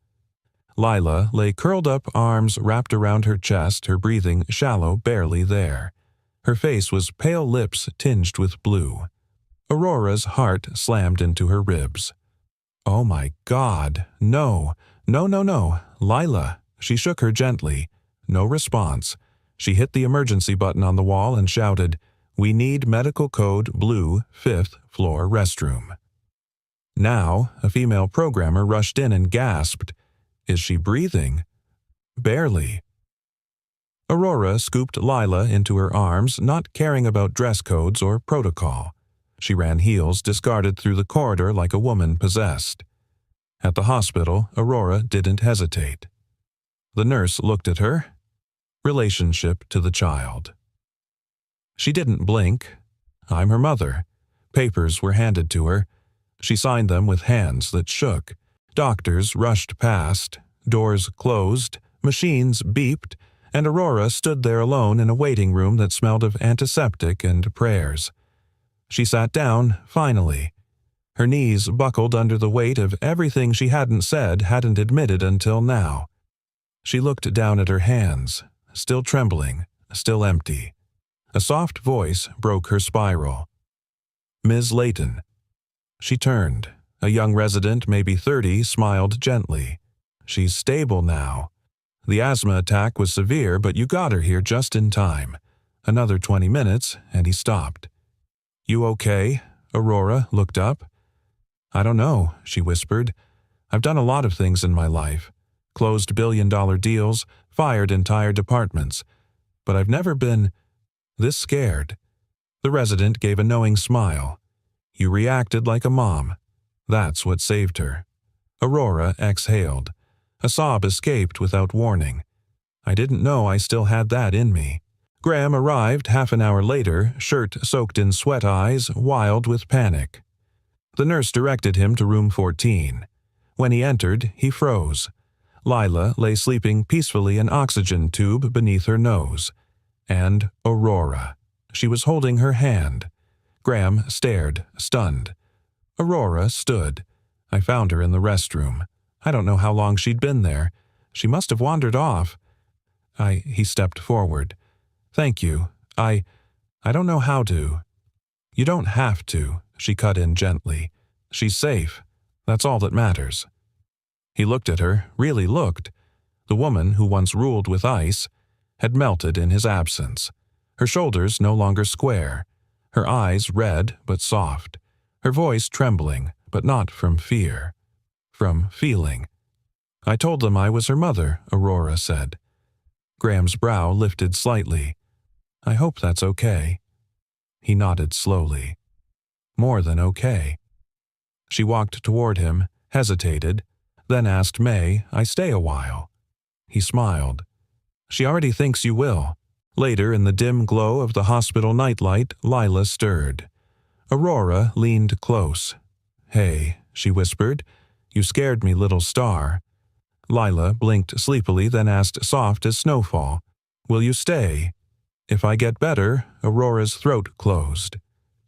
Lila lay curled up, arms wrapped around her chest, her breathing shallow, barely there. Her face was pale lips tinged with blue. Aurora's heart slammed into her ribs. "Oh my God, no, no, no, no, Lila." She shook her gently. No response. She hit the emergency button on the wall and shouted, "We need medical code blue 5th floor restroom." Now, a female programmer rushed in and gasped, "Is she breathing?" "Barely." Aurora scooped Lila into her arms, not caring about dress codes or protocol. She ran heels discarded through the corridor like a woman possessed. At the hospital, Aurora didn't hesitate. The nurse looked at her. Relationship to the child. She didn't blink. "I'm her mother." Papers were handed to her. She signed them with hands that shook. Doctors rushed past. Doors closed. Machines beeped. And Aurora stood there alone in a waiting room that smelled of antiseptic and prayers. She sat down, finally. Her knees buckled under the weight of everything she hadn't said, hadn't admitted until now. She looked down at her hands, still trembling, still empty. A soft voice broke her spiral. "Ms. Layton." She turned. A young resident, maybe 30, smiled gently. "She's stable now. The asthma attack was severe, but you got her here just in time. Another 20 minutes, and he stopped." "You okay?" Aurora looked up. "I don't know," she whispered. "I've done a lot of things in my life. Closed billion-dollar deals, fired entire departments. But I've never been this scared." The resident gave a knowing smile. "You reacted like a mom. That's what saved her." Aurora exhaled. A sob escaped without warning. "I didn't know I still had that in me." Graham arrived half an hour later, shirt soaked in sweat, eyes wild with panic. The nurse directed him to room 14. When he entered, he froze. Lila lay sleeping peacefully, an oxygen tube beneath her nose. And Aurora. She was holding her hand. Graham stared, stunned. Aurora stood. "I found her in the restroom. I don't know how long she'd been there. She must have wandered off." He stepped forward. "Thank you. I don't know how to." "You don't have to," she cut in gently. "She's safe. That's all that matters." He looked at her, really looked. The woman who once ruled with ice had melted in his absence. Her shoulders no longer square. Her eyes red but soft. Her voice trembling, but not from fear. From feeling. "I told them I was her mother," Aurora said. Graham's brow lifted slightly. I hope that's okay. He nodded slowly. More than okay. She walked toward him, hesitated, then asked, May I stay a while? He smiled. She already thinks you will. Later, in the dim glow of the hospital nightlight, Lila stirred. Aurora leaned close. Hey, she whispered. You scared me, little star. Lila blinked sleepily, then asked, soft as snowfall, Will you stay? If I get better, Aurora's throat closed.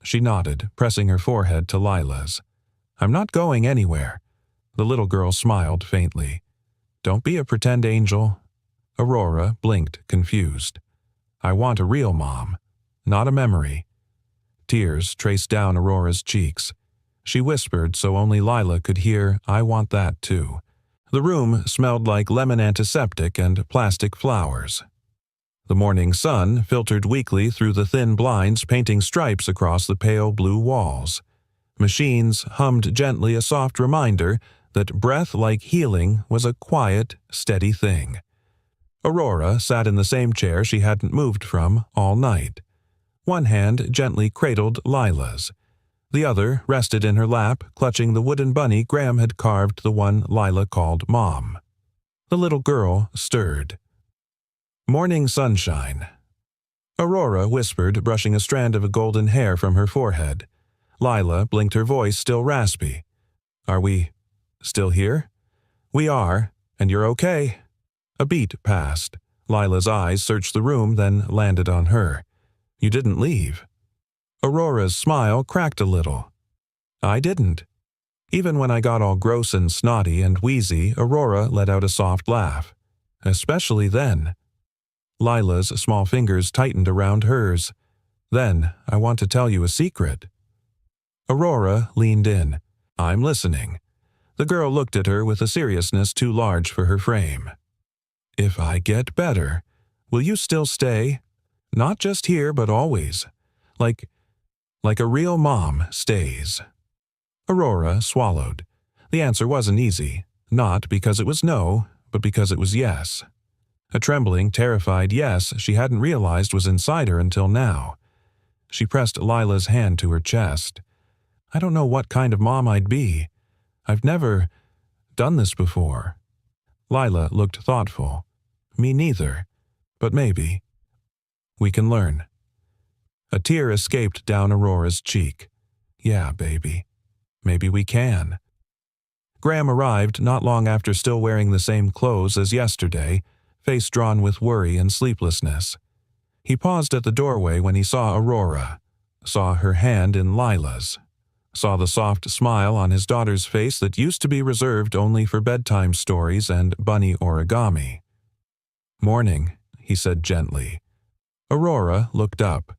She nodded, pressing her forehead to Lila's. I'm not going anywhere. The little girl smiled faintly. Don't be a pretend angel. Aurora blinked, confused. I want a real mom, not a memory. Tears traced down Aurora's cheeks. She whispered so only Lila could hear, I want that too. The room smelled like lemon antiseptic and plastic flowers. The morning sun filtered weakly through the thin blinds, painting stripes across the pale blue walls. Machines hummed gently, a soft reminder that breath like healing was a quiet, steady thing. Aurora sat in the same chair she hadn't moved from all night. One hand gently cradled Lila's. The other rested in her lap, clutching the wooden bunny Graham had carved, the one Lila called Mom. The little girl stirred. Morning sunshine. Aurora whispered, brushing a strand of golden hair from her forehead. Lila blinked, her voice still raspy. Are we still here? We are, and you're okay. A beat passed. Lila's eyes searched the room, then landed on her. You didn't leave. Aurora's smile cracked a little. I didn't. Even when I got all gross and snotty and wheezy, Aurora let out a soft laugh. Especially then. Lila's small fingers tightened around hers. Then, I want to tell you a secret. Aurora leaned in. I'm listening. The girl looked at her with a seriousness too large for her frame. If I get better, will you still stay? Not just here, but always. Like a real mom stays. Aurora swallowed. The answer wasn't easy, not because it was no, but because it was yes. A trembling, terrified yes she hadn't realized was inside her until now. She pressed Lila's hand to her chest. I don't know what kind of mom I'd be. I've never done this before. Lila looked thoughtful. Me neither, but maybe. We can learn. A tear escaped down Aurora's cheek. Yeah, baby. Maybe we can. Graham arrived not long after, still wearing the same clothes as yesterday, face drawn with worry and sleeplessness. He paused at the doorway when he saw Aurora, saw her hand in Lila's, saw the soft smile on his daughter's face that used to be reserved only for bedtime stories and bunny origami. Morning, he said gently. Aurora looked up.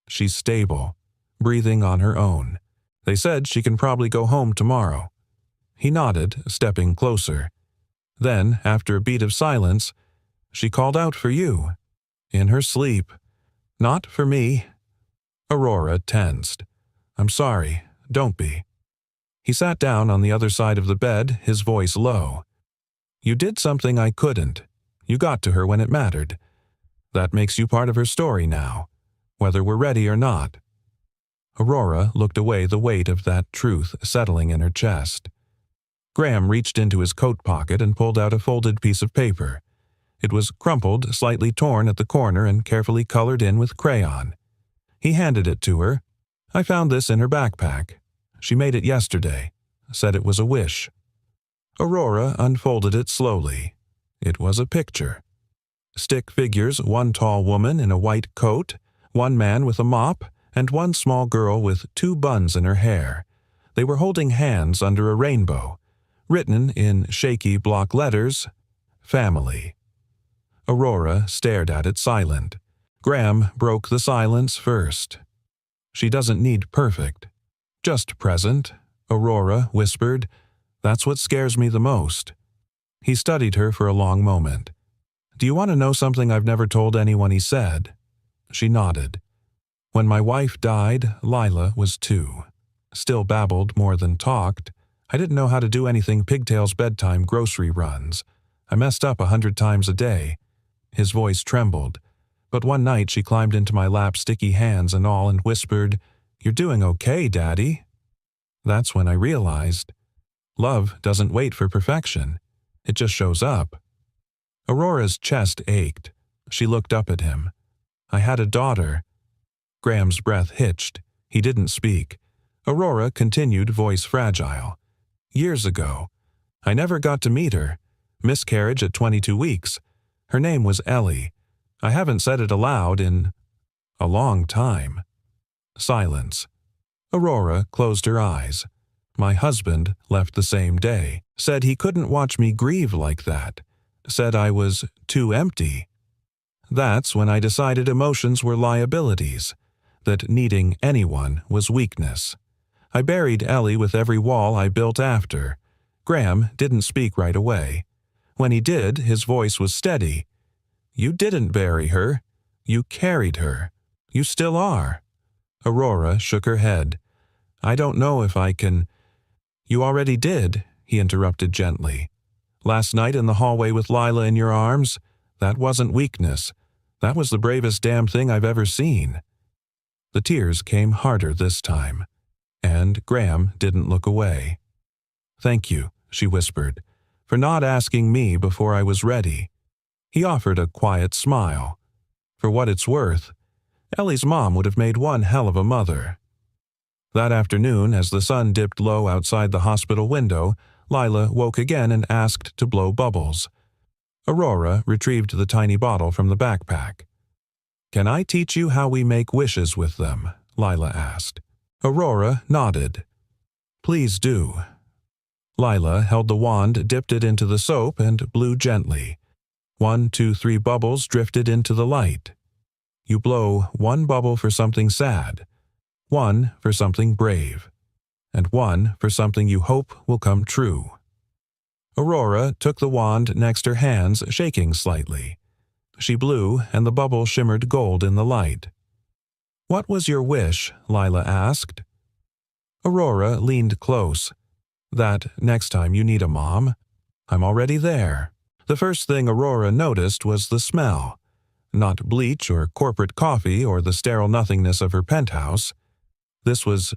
She's stable, breathing on her own. They said she can probably go home tomorrow. He nodded, stepping closer. Then, after a beat of silence, she called out for you. In her sleep. Not for me. Aurora tensed. I'm sorry, don't be. He sat down on the other side of the bed, his voice low. You did something I couldn't. You got to her when it mattered. That makes you part of her story now, whether we're ready or not. Aurora looked away, the weight of that truth settling in her chest. Graham reached into his coat pocket and pulled out a folded piece of paper. It was crumpled, slightly torn at the corner, and carefully colored in with crayon. He handed it to her. I found this in her backpack. She made it yesterday. Said it was a wish. Aurora unfolded it slowly. It was a picture. Stick figures, one tall woman in a white coat, one man with a mop, and one small girl with 2 buns in her hair. They were holding hands under a rainbow. Written in shaky block letters, Family. Aurora stared at it silent. Graham broke the silence first. She doesn't need perfect. Just present, Aurora whispered. That's what scares me the most. He studied her for a long moment. Do you want to know something I've never told anyone, he said. She nodded. When my wife died, Lila was 2. Still babbled more than talked. I didn't know how to do anything pigtails bedtime grocery runs. I messed up 100 times a day. His voice trembled, but one night she climbed into my lap, sticky hands and all, and whispered, "You're doing okay, Daddy." That's when I realized love doesn't wait for perfection. It just shows up. Aurora's chest ached. She looked up at him. "I had a daughter." Graham's breath hitched. He didn't speak. Aurora continued, voice fragile. "Years ago. I never got to meet her. Miscarriage at 22 weeks. Her name was Ellie. I haven't said it aloud in a long time." Silence. Aurora closed her eyes. "My husband left the same day. Said he couldn't watch me grieve like that. Said I was too empty. That's when I decided emotions were liabilities, that needing anyone was weakness. I buried Ellie with every wall I built after. Graham didn't speak right away. When he did, his voice was steady. You didn't bury her. You carried her. You still are." Aurora shook her head. "I don't know if I can—" "You already did," he interrupted gently. "Last night in the hallway with Lila in your arms, that wasn't weakness. That was the bravest damn thing I've ever seen." The tears came harder this time, and Graham didn't look away. "Thank you," she whispered, "for not asking me before I was ready." He offered a quiet smile. "For what it's worth, Ellie's mom would have made one hell of a mother." That afternoon, as the sun dipped low outside the hospital window, Lila woke again and asked to blow bubbles. Aurora retrieved the tiny bottle from the backpack. "Can I teach you how we make wishes with them?" Lila asked. Aurora nodded. "Please do." Lila held the wand, dipped it into the soap, and blew gently. 1, 2, 3 bubbles drifted into the light. You blow 1 bubble for something sad, 1 for something brave, and 1 for something you hope will come true. Aurora took the wand next her hands, shaking slightly. She blew, and the bubble shimmered gold in the light. "What was your wish?" Lila asked. Aurora leaned close. "That next time you need a mom, I'm already there." The first thing Aurora noticed was the smell. Not bleach or corporate coffee or the sterile nothingness of her penthouse. This was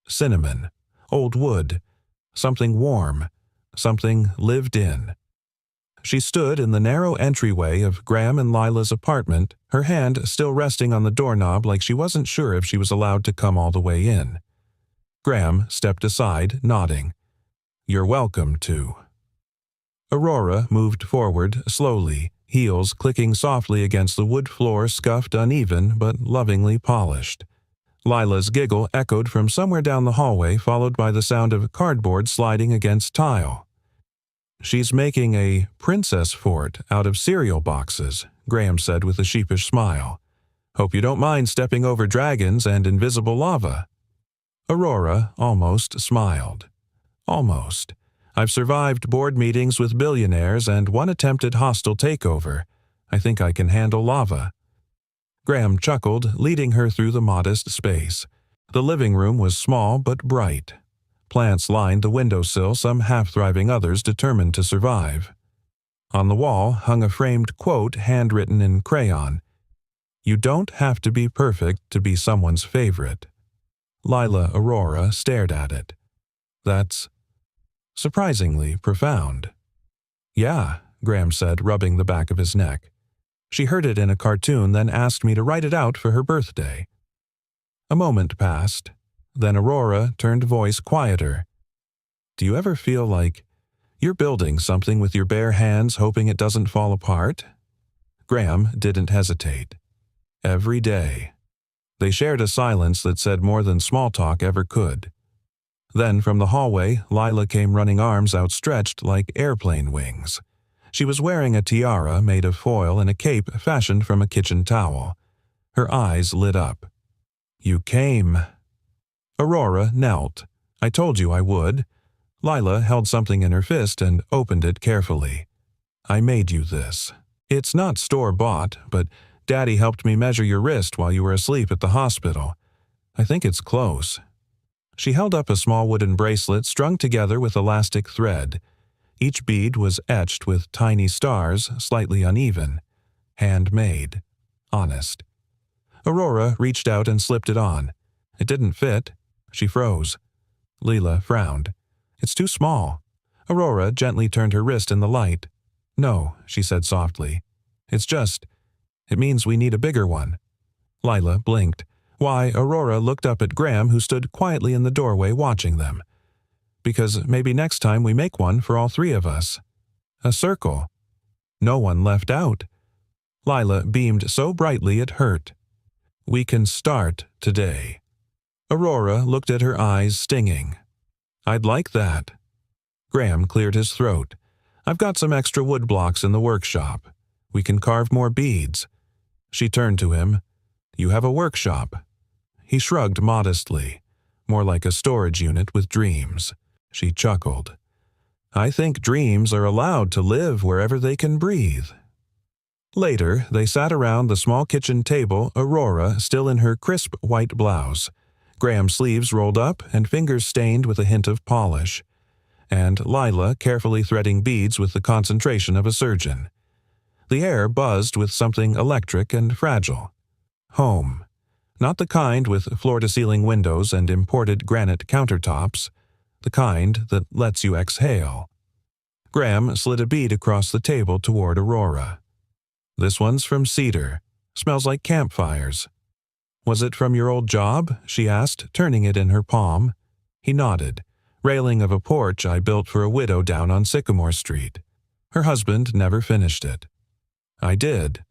cinnamon, old wood, something warm, something lived in. She stood in the narrow entryway of Graham and Lila's apartment, her hand still resting on the doorknob like she wasn't sure if she was allowed to come all the way in. Graham stepped aside, nodding. "You're welcome to." Aurora moved forward, slowly, heels clicking softly against the wood floor, scuffed, uneven, but lovingly polished. Lila's giggle echoed from somewhere down the hallway, followed by the sound of cardboard sliding against tile. "She's making a princess fort out of cereal boxes," Graham said with a sheepish smile. "Hope you don't mind stepping over dragons and invisible lava." Aurora almost smiled. "Almost. I've survived board meetings with billionaires and one attempted hostile takeover. I think I can handle lava." Graham chuckled, leading her through the modest space. The living room was small but bright. Plants lined the windowsill, some half-thriving, others determined to survive. On the wall hung a framed quote handwritten in crayon. "You don't have to be perfect to be someone's favorite." Lila Aurora stared at it. "That's surprisingly profound." "Yeah," Graham said, rubbing the back of his neck. "She heard it in a cartoon, then asked me to write it out for her birthday." A moment passed. Then Aurora turned voice quieter. "Do you ever feel like you're building something with your bare hands, hoping it doesn't fall apart?" Graham didn't hesitate. "Every day." They shared a silence that said more than small talk ever could. Then from the hallway, Lila came running, arms outstretched like airplane wings. She was wearing a tiara made of foil and a cape fashioned from a kitchen towel. Her eyes lit up. "You came." Aurora knelt. "I told you I would." Lila held something in her fist and opened it carefully. "I made you this. It's not store-bought, but Daddy helped me measure your wrist while you were asleep at the hospital. I think it's close." She held up a small wooden bracelet strung together with elastic thread. Each bead was etched with tiny stars, slightly uneven. Handmade. Honest. Aurora reached out and slipped it on. It didn't fit. She froze. Leela frowned. It's too small. Aurora gently turned her wrist in the light. No, she said softly. It means we need a bigger one. Lila blinked. Why, Aurora looked up at Graham, who stood quietly in the doorway watching them. Because maybe next time we make one for all three of us. A circle. No one left out. Lila beamed so brightly it hurt. We can start today. Aurora looked at her eyes stinging. I'd like that. Graham cleared his throat. I've got some extra wood blocks in the workshop. We can carve more beads. She turned to him. You have a workshop. He shrugged modestly, more like a storage unit with dreams. She chuckled. I think dreams are allowed to live wherever they can breathe. Later, they sat around the small kitchen table, Aurora still in her crisp white blouse, Graham's sleeves rolled up and fingers stained with a hint of polish, and Lila carefully threading beads with the concentration of a surgeon. The air buzzed with something electric and fragile. Home. Not the kind with floor-to-ceiling windows and imported granite countertops, the kind that lets you exhale. Graham slid a bead across the table toward Aurora. This one's from cedar. Smells like campfires. Was it from your old job? She asked, turning it in her palm. He nodded. Railing of a porch I built for a widow down on Sycamore Street. Her husband never finished it. I did.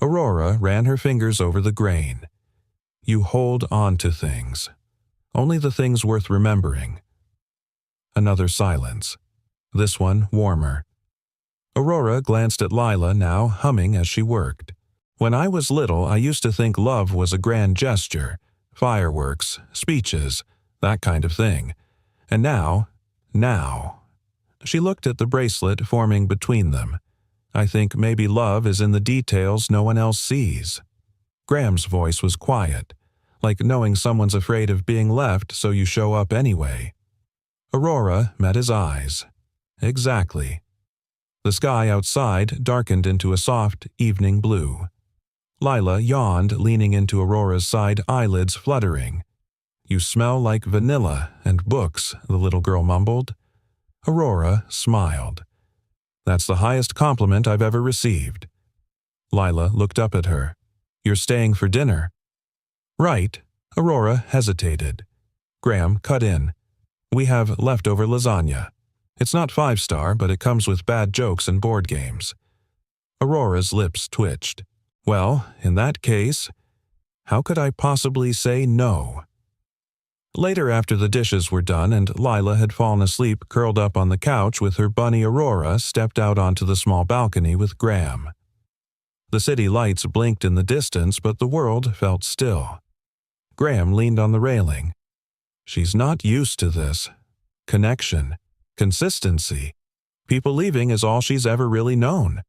Aurora ran her fingers over the grain. You hold on to things. Only the things worth remembering. Another silence. This one warmer. Aurora glanced at Lila, now humming as she worked. When I was little, I used to think love was a grand gesture, fireworks, speeches, that kind of thing. And now. She looked at the bracelet forming between them. I think maybe love is in the details no one else sees. Graham's voice was quiet, like knowing someone's afraid of being left so you show up anyway. Aurora met his eyes. Exactly. The sky outside darkened into a soft evening blue. Lila yawned, leaning into Aurora's side, eyelids fluttering. You smell like vanilla and books, the little girl mumbled. Aurora smiled. That's the highest compliment I've ever received. Lila looked up at her. You're staying for dinner. Right. Aurora hesitated. Graham cut in. We have leftover lasagna. It's not 5-star, but it comes with bad jokes and board games. Aurora's lips twitched. Well, in that case, how could I possibly say no? Later, after the dishes were done and Lila had fallen asleep curled up on the couch with her bunny, Aurora stepped out onto the small balcony with Graham. The city lights blinked in the distance, but the world felt still. Graham leaned on the railing. She's not used to this. Connection. Consistency. People leaving is all she's ever really known.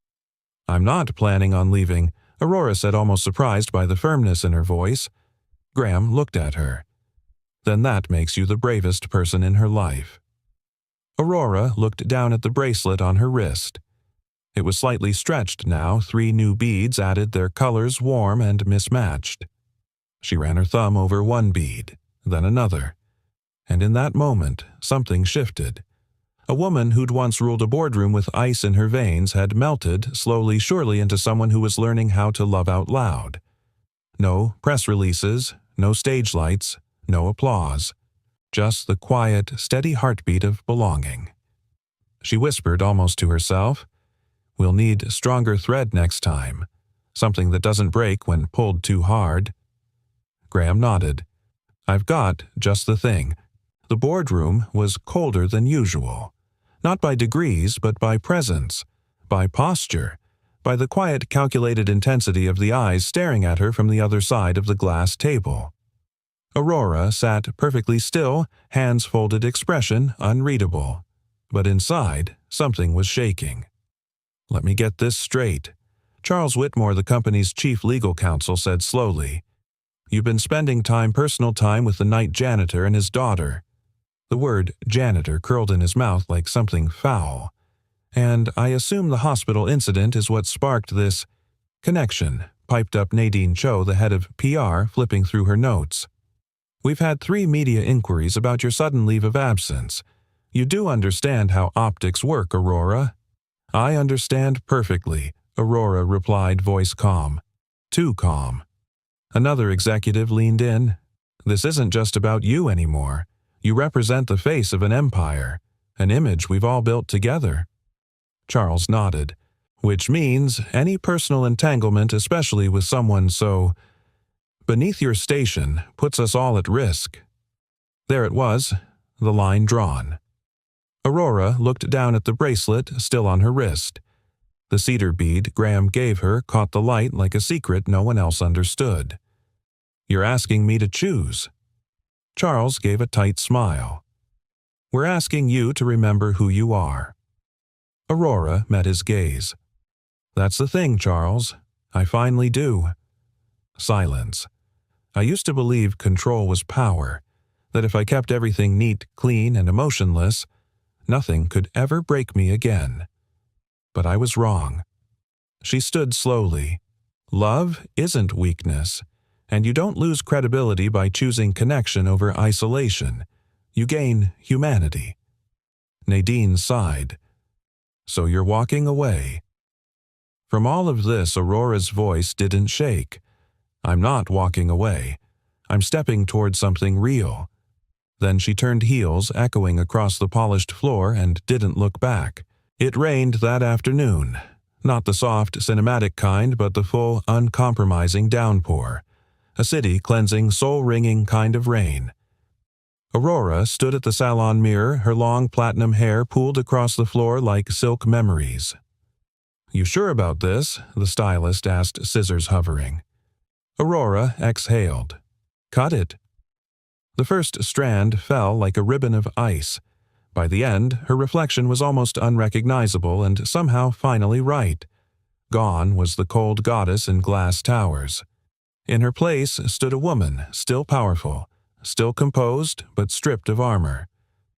I'm not planning on leaving, Aurora said, almost surprised by the firmness in her voice. Graham looked at her. Then that makes you the bravest person in her life. Aurora looked down at the bracelet on her wrist. It was slightly stretched now, 3 new beads added, their colors warm and mismatched. She ran her thumb over one bead, then another. And in that moment, something shifted. A woman who'd once ruled a boardroom with ice in her veins had melted, slowly, surely, into someone who was learning how to love out loud. No press releases, no stage lights, no applause. Just the quiet, steady heartbeat of belonging. She whispered almost to herself, We'll need stronger thread next time. Something that doesn't break when pulled too hard. Graham nodded. I've got just the thing. The boardroom was colder than usual. Not by degrees, but by presence, by posture, by the quiet, calculated intensity of the eyes staring at her from the other side of the glass table. Aurora sat perfectly still, hands folded, expression unreadable. But inside, something was shaking. Let me get this straight. Charles Whitmore, the company's chief legal counsel, said slowly, You've been spending personal time with the night janitor and his daughter. The word janitor curled in his mouth like something foul. And I assume the hospital incident is what sparked this. Connection, piped up Nadine Cho, the head of PR, flipping through her notes. We've had 3 media inquiries about your sudden leave of absence. You do understand how optics work, Aurora? I understand perfectly, Aurora replied, voice calm. Too calm. Another executive leaned in. This isn't just about you anymore. You represent the face of an empire, an image we've all built together. Charles nodded. Which means any personal entanglement, especially with someone so beneath your station, puts us all at risk. There it was, the line drawn. Aurora looked down at the bracelet still on her wrist. The cedar bead Graham gave her caught the light like a secret no one else understood. You're asking me to choose. Charles gave a tight smile. We're asking you to remember who you are. Aurora met his gaze. That's the thing, Charles. I finally do. Silence. I used to believe control was power, that if I kept everything neat, clean, and emotionless, nothing could ever break me again. But I was wrong. She stood slowly. Love isn't weakness, and you don't lose credibility by choosing connection over isolation. You gain humanity. Nadine sighed. So you're walking away. From all of this, Aurora's voice didn't shake. I'm not walking away. I'm stepping toward something real. Then she turned heels, echoing across the polished floor, and didn't look back. It rained that afternoon. Not the soft, cinematic kind, but the full, uncompromising downpour. A city-cleansing, soul-wringing kind of rain. Aurora stood at the salon mirror, her long platinum hair pooled across the floor like silk memories. You sure about this? The stylist asked, scissors hovering. Aurora exhaled. Cut it. The first strand fell like a ribbon of ice. By the end, her reflection was almost unrecognizable and somehow finally right. Gone was the cold goddess in glass towers. In her place stood a woman, still powerful, still composed but stripped of armor.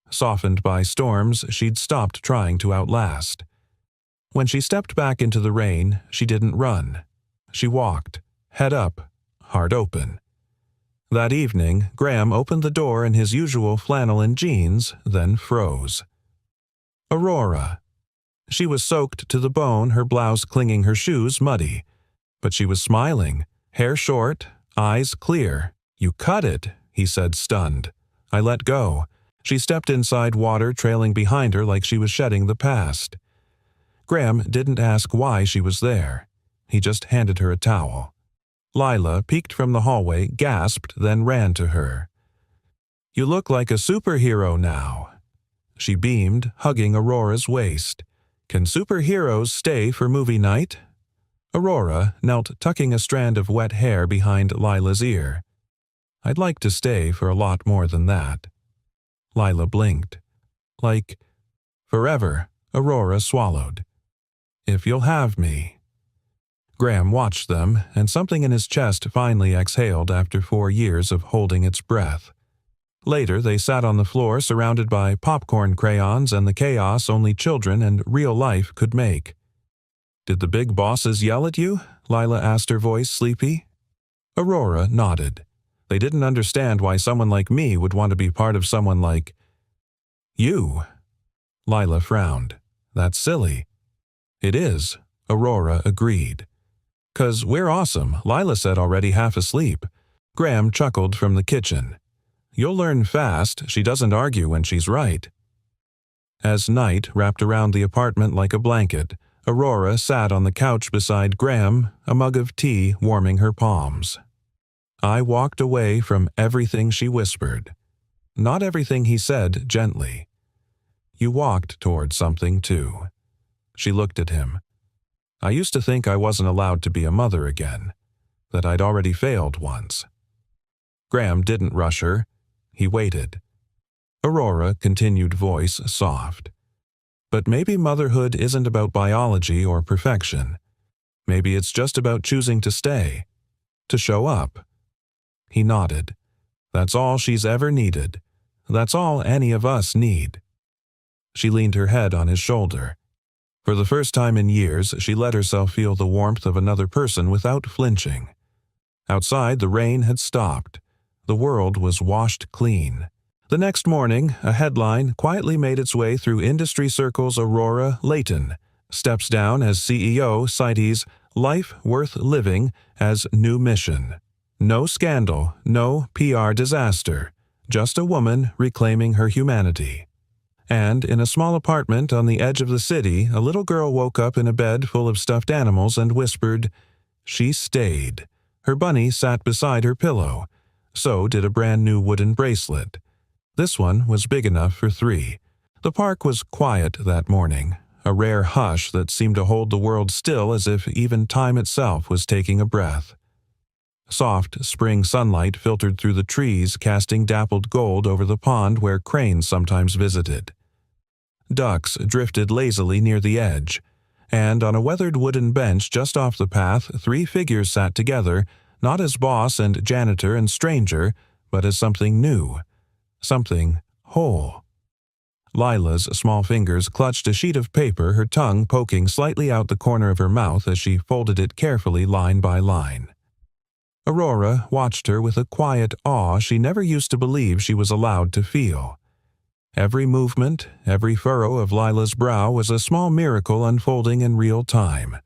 Softened by storms she'd stopped trying to outlast. When she stepped back into the rain, she didn't run. She walked, head up, heart open. That evening, Graham opened the door in his usual flannel and jeans, then froze. Aurora. She was soaked to the bone, her blouse clinging her shoes muddy. But she was smiling, hair short, eyes clear. You cut it, he said, stunned. I let go. She stepped inside, water trailing behind her like she was shedding the past. Graham didn't ask why she was there. He just handed her a towel. Lila, peeked from the hallway, gasped, then ran to her. You look like a superhero now. She beamed, hugging Aurora's waist. Can superheroes stay for movie night? Aurora knelt, tucking a strand of wet hair behind Lila's ear. I'd like to stay for a lot more than that. Lila blinked. Like, forever, Aurora swallowed. If you'll have me. Graham watched them, and something in his chest finally exhaled after 4 years of holding its breath. Later, they sat on the floor surrounded by popcorn crayons and the chaos only children and real life could make. Did the big bosses yell at you? Lila asked, her voice sleepy. Aurora nodded. They didn't understand why someone like me would want to be part of someone like you. Lila frowned. That's silly. It is, Aurora agreed. 'Cause we're awesome, Lila said, already half asleep. Graham chuckled from the kitchen. You'll learn fast, she doesn't argue when she's right. As night wrapped around the apartment like a blanket, Aurora sat on the couch beside Graham, a mug of tea warming her palms. I walked away from everything she whispered. Not everything he said gently. You walked toward something too. She looked at him. I used to think I wasn't allowed to be a mother again, that I'd already failed once. Graham didn't rush her. He waited. Aurora continued, voice soft. But maybe motherhood isn't about biology or perfection. Maybe it's just about choosing to stay, to show up. He nodded. That's all she's ever needed. That's all any of us need. She leaned her head on his shoulder. For the first time in years, she let herself feel the warmth of another person without flinching. Outside, the rain had stopped. The world was washed clean. The next morning, a headline quietly made its way through industry circles. Aurora Layton steps down as CEO, cites life worth living as new mission. No scandal, no PR disaster, just a woman reclaiming her humanity. And in a small apartment on the edge of the city, a little girl woke up in a bed full of stuffed animals and whispered, "She stayed." Her bunny sat beside her pillow. So did a brand new wooden bracelet. This one was big enough for 3. The park was quiet that morning, a rare hush that seemed to hold the world still as if even time itself was taking a breath. Soft spring sunlight filtered through the trees, casting dappled gold over the pond where cranes sometimes visited. Ducks drifted lazily near the edge, and on a weathered wooden bench just off the path, 3 figures sat together, not as boss and janitor and stranger, but as something new, something whole. Lila's small fingers clutched a sheet of paper, her tongue poking slightly out the corner of her mouth as she folded it carefully line by line. Aurora watched her with a quiet awe she never used to believe she was allowed to feel. Every movement, every furrow of Lila's brow was a small miracle unfolding in real time.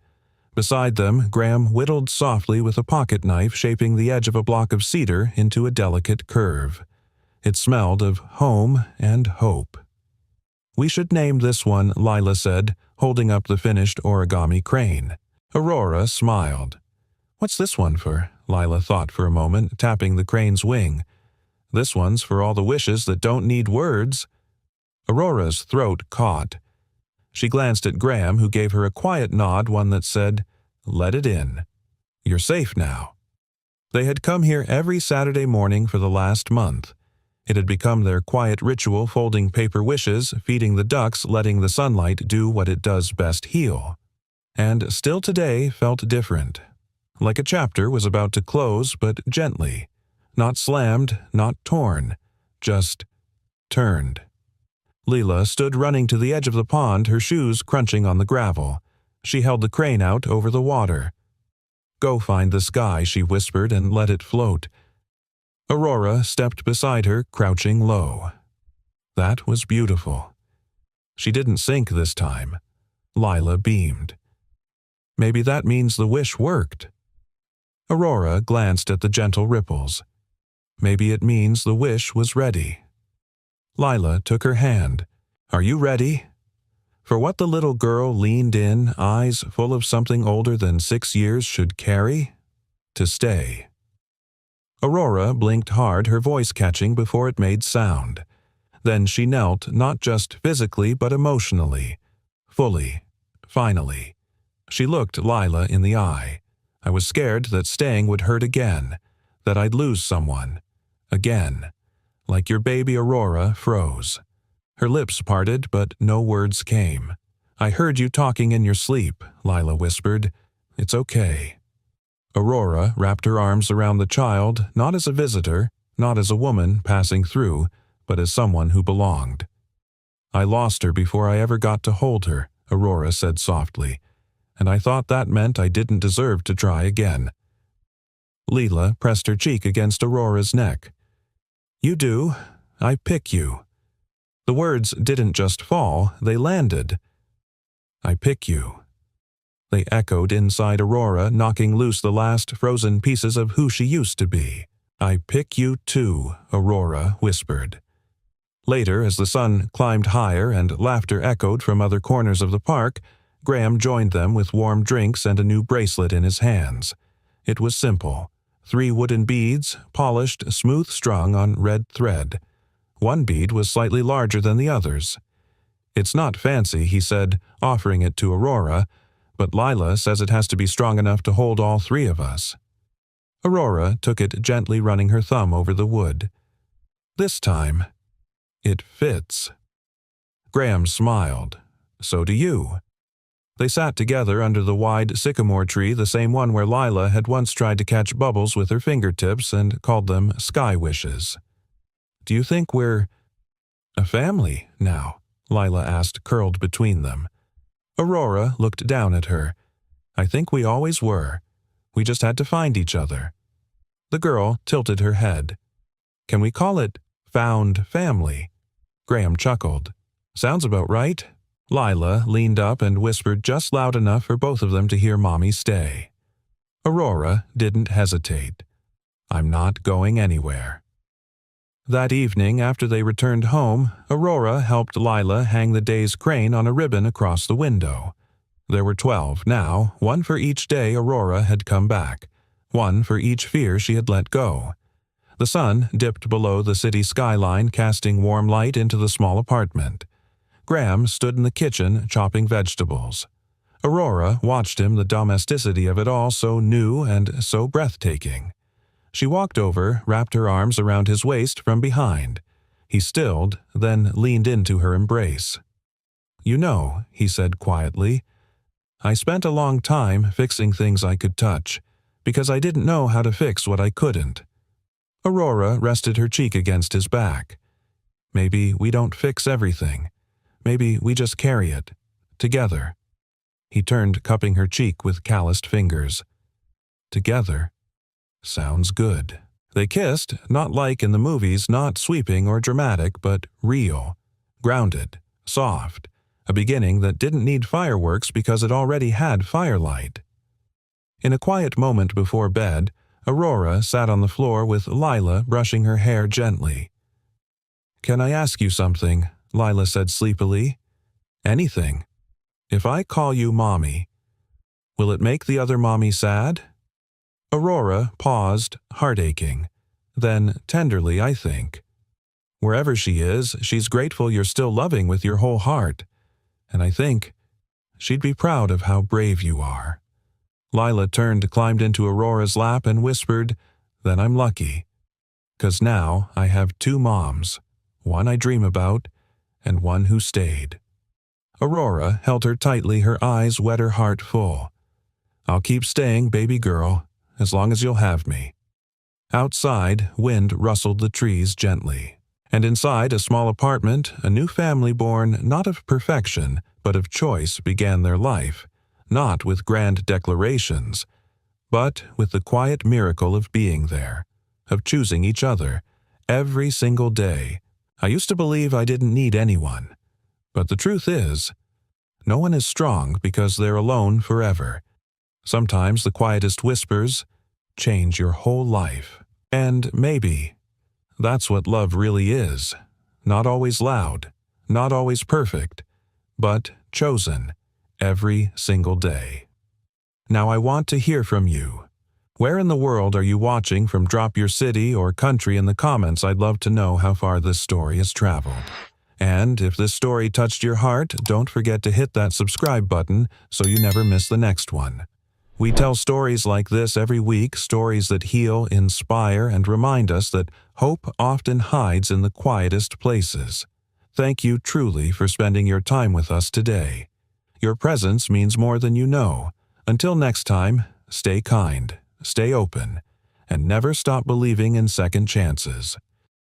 Beside them, Graham whittled softly with a pocket knife, shaping the edge of a block of cedar into a delicate curve. It smelled of home and hope. "We should name this one," Lila said, holding up the finished origami crane. Aurora smiled. "What's this one for?" Lila thought for a moment, tapping the crane's wing. "This one's for all the wishes that don't need words." Aurora's throat caught. She glanced at Graham, who gave her a quiet nod, one that said, "Let it in. You're safe now." They had come here every Saturday morning for the last month. It had become their quiet ritual, folding paper wishes, feeding the ducks, letting the sunlight do what it does best, heal. And still today felt different. Like a chapter was about to close, but gently. Not slammed, not torn. Just turned. Lila stood running to the edge of the pond, her shoes crunching on the gravel. She held the crane out over the water. "Go find the sky," she whispered, and let it float. Aurora stepped beside her, crouching low. That was beautiful. She didn't sink this time. Lila beamed. Maybe that means the wish worked. Aurora glanced at the gentle ripples. Maybe it means the wish was ready. Lila took her hand. "Are you ready?" For what the little girl leaned in, eyes full of something older than 6 years should carry? To stay. Aurora blinked hard, her voice catching before it made sound. Then she knelt, not just physically but emotionally. Fully. Finally. She looked Lila in the eye. "I was scared that staying would hurt again, that I'd lose someone. Again." Like your baby, Aurora froze. Her lips parted, but no words came. "I heard you talking in your sleep," Lila whispered. "It's okay." Aurora wrapped her arms around the child, not as a visitor, not as a woman passing through, but as someone who belonged. "I lost her before I ever got to hold her," Aurora said softly, "and I thought that meant I didn't deserve to try again." Lila pressed her cheek against Aurora's neck. "You do. I pick you." The words didn't just fall, they landed. "I pick you." They echoed inside Aurora, knocking loose the last frozen pieces of who she used to be. "I pick you too," Aurora whispered. Later, as the sun climbed higher and laughter echoed from other corners of the park, Graham joined them with warm drinks and a new bracelet in his hands. It was simple. 3 wooden beads, polished, smooth strung on red thread. One bead was slightly larger than the others. "It's not fancy," he said, offering it to Aurora, "but Lila says it has to be strong enough to hold all 3 of us." Aurora took it, gently running her thumb over the wood. "This time, it fits." Graham smiled. "So do you." They sat together under the wide sycamore tree, the same one where Lila had once tried to catch bubbles with her fingertips and called them sky wishes. "Do you think we're a family now?" Lila asked, curled between them. Aurora looked down at her. I think we always were. We just had to find each other. The girl tilted her head. Can we call it found family? Graham chuckled. Sounds about right. Lila leaned up and whispered just loud enough for both of them to hear Mommy stay. Aurora didn't hesitate. I'm not going anywhere. That evening, after they returned home, Aurora helped Lila hang the day's crane on a ribbon across the window. There were 12 now, one for each day Aurora had come back, one for each fear she had let go. The sun dipped below the city skyline, casting warm light into the small apartment. Graham stood in the kitchen chopping vegetables. Aurora watched him, the domesticity of it all so new and so breathtaking. She walked over, wrapped her arms around his waist from behind. He stilled, then leaned into her embrace. You know, he said quietly, I spent a long time fixing things I could touch, because I didn't know how to fix what I couldn't. Aurora rested her cheek against his back. Maybe we don't fix everything. Maybe we just carry it, together. He turned, cupping her cheek with calloused fingers. Together. Sounds good. They kissed, not like in the movies, not sweeping or dramatic, but real, grounded, soft, a beginning that didn't need fireworks because it already had firelight. In a quiet moment before bed, Aurora sat on the floor with Lila brushing her hair gently. Can I ask you something? Lila said sleepily. Anything. If I call you Mommy, will it make the other mommy sad? Aurora paused, heart-aching. Then, tenderly, I think. Wherever she is, she's grateful you're still loving with your whole heart. And I think she'd be proud of how brave you are. Lila turned, climbed into Aurora's lap and whispered, Then I'm lucky. 'Cause now I have 2 moms, one I dream about and one who stayed. Aurora held her tightly, her eyes wet, her heart full. I'll keep staying, baby girl, as long as you'll have me. Outside, wind rustled the trees gently. And inside a small apartment, a new family born not of perfection, but of choice began their life, not with grand declarations, but with the quiet miracle of being there, of choosing each other, every single day. I used to believe I didn't need anyone. But the truth is, no one is strong because they're alone forever. Sometimes the quietest whispers change your whole life. And maybe that's what love really is. Not always loud, not always perfect, but chosen every single day. Now I want to hear from you. Where in the world are you watching from? Drop your city or country in the comments. I'd love to know how far this story has traveled. And if this story touched your heart, don't forget to hit that subscribe button so you never miss the next one. We tell stories like this every week, stories that heal, inspire, and remind us that hope often hides in the quietest places. Thank you truly for spending your time with us today. Your presence means more than you know. Until next time, stay kind, stay open, and never stop believing in second chances.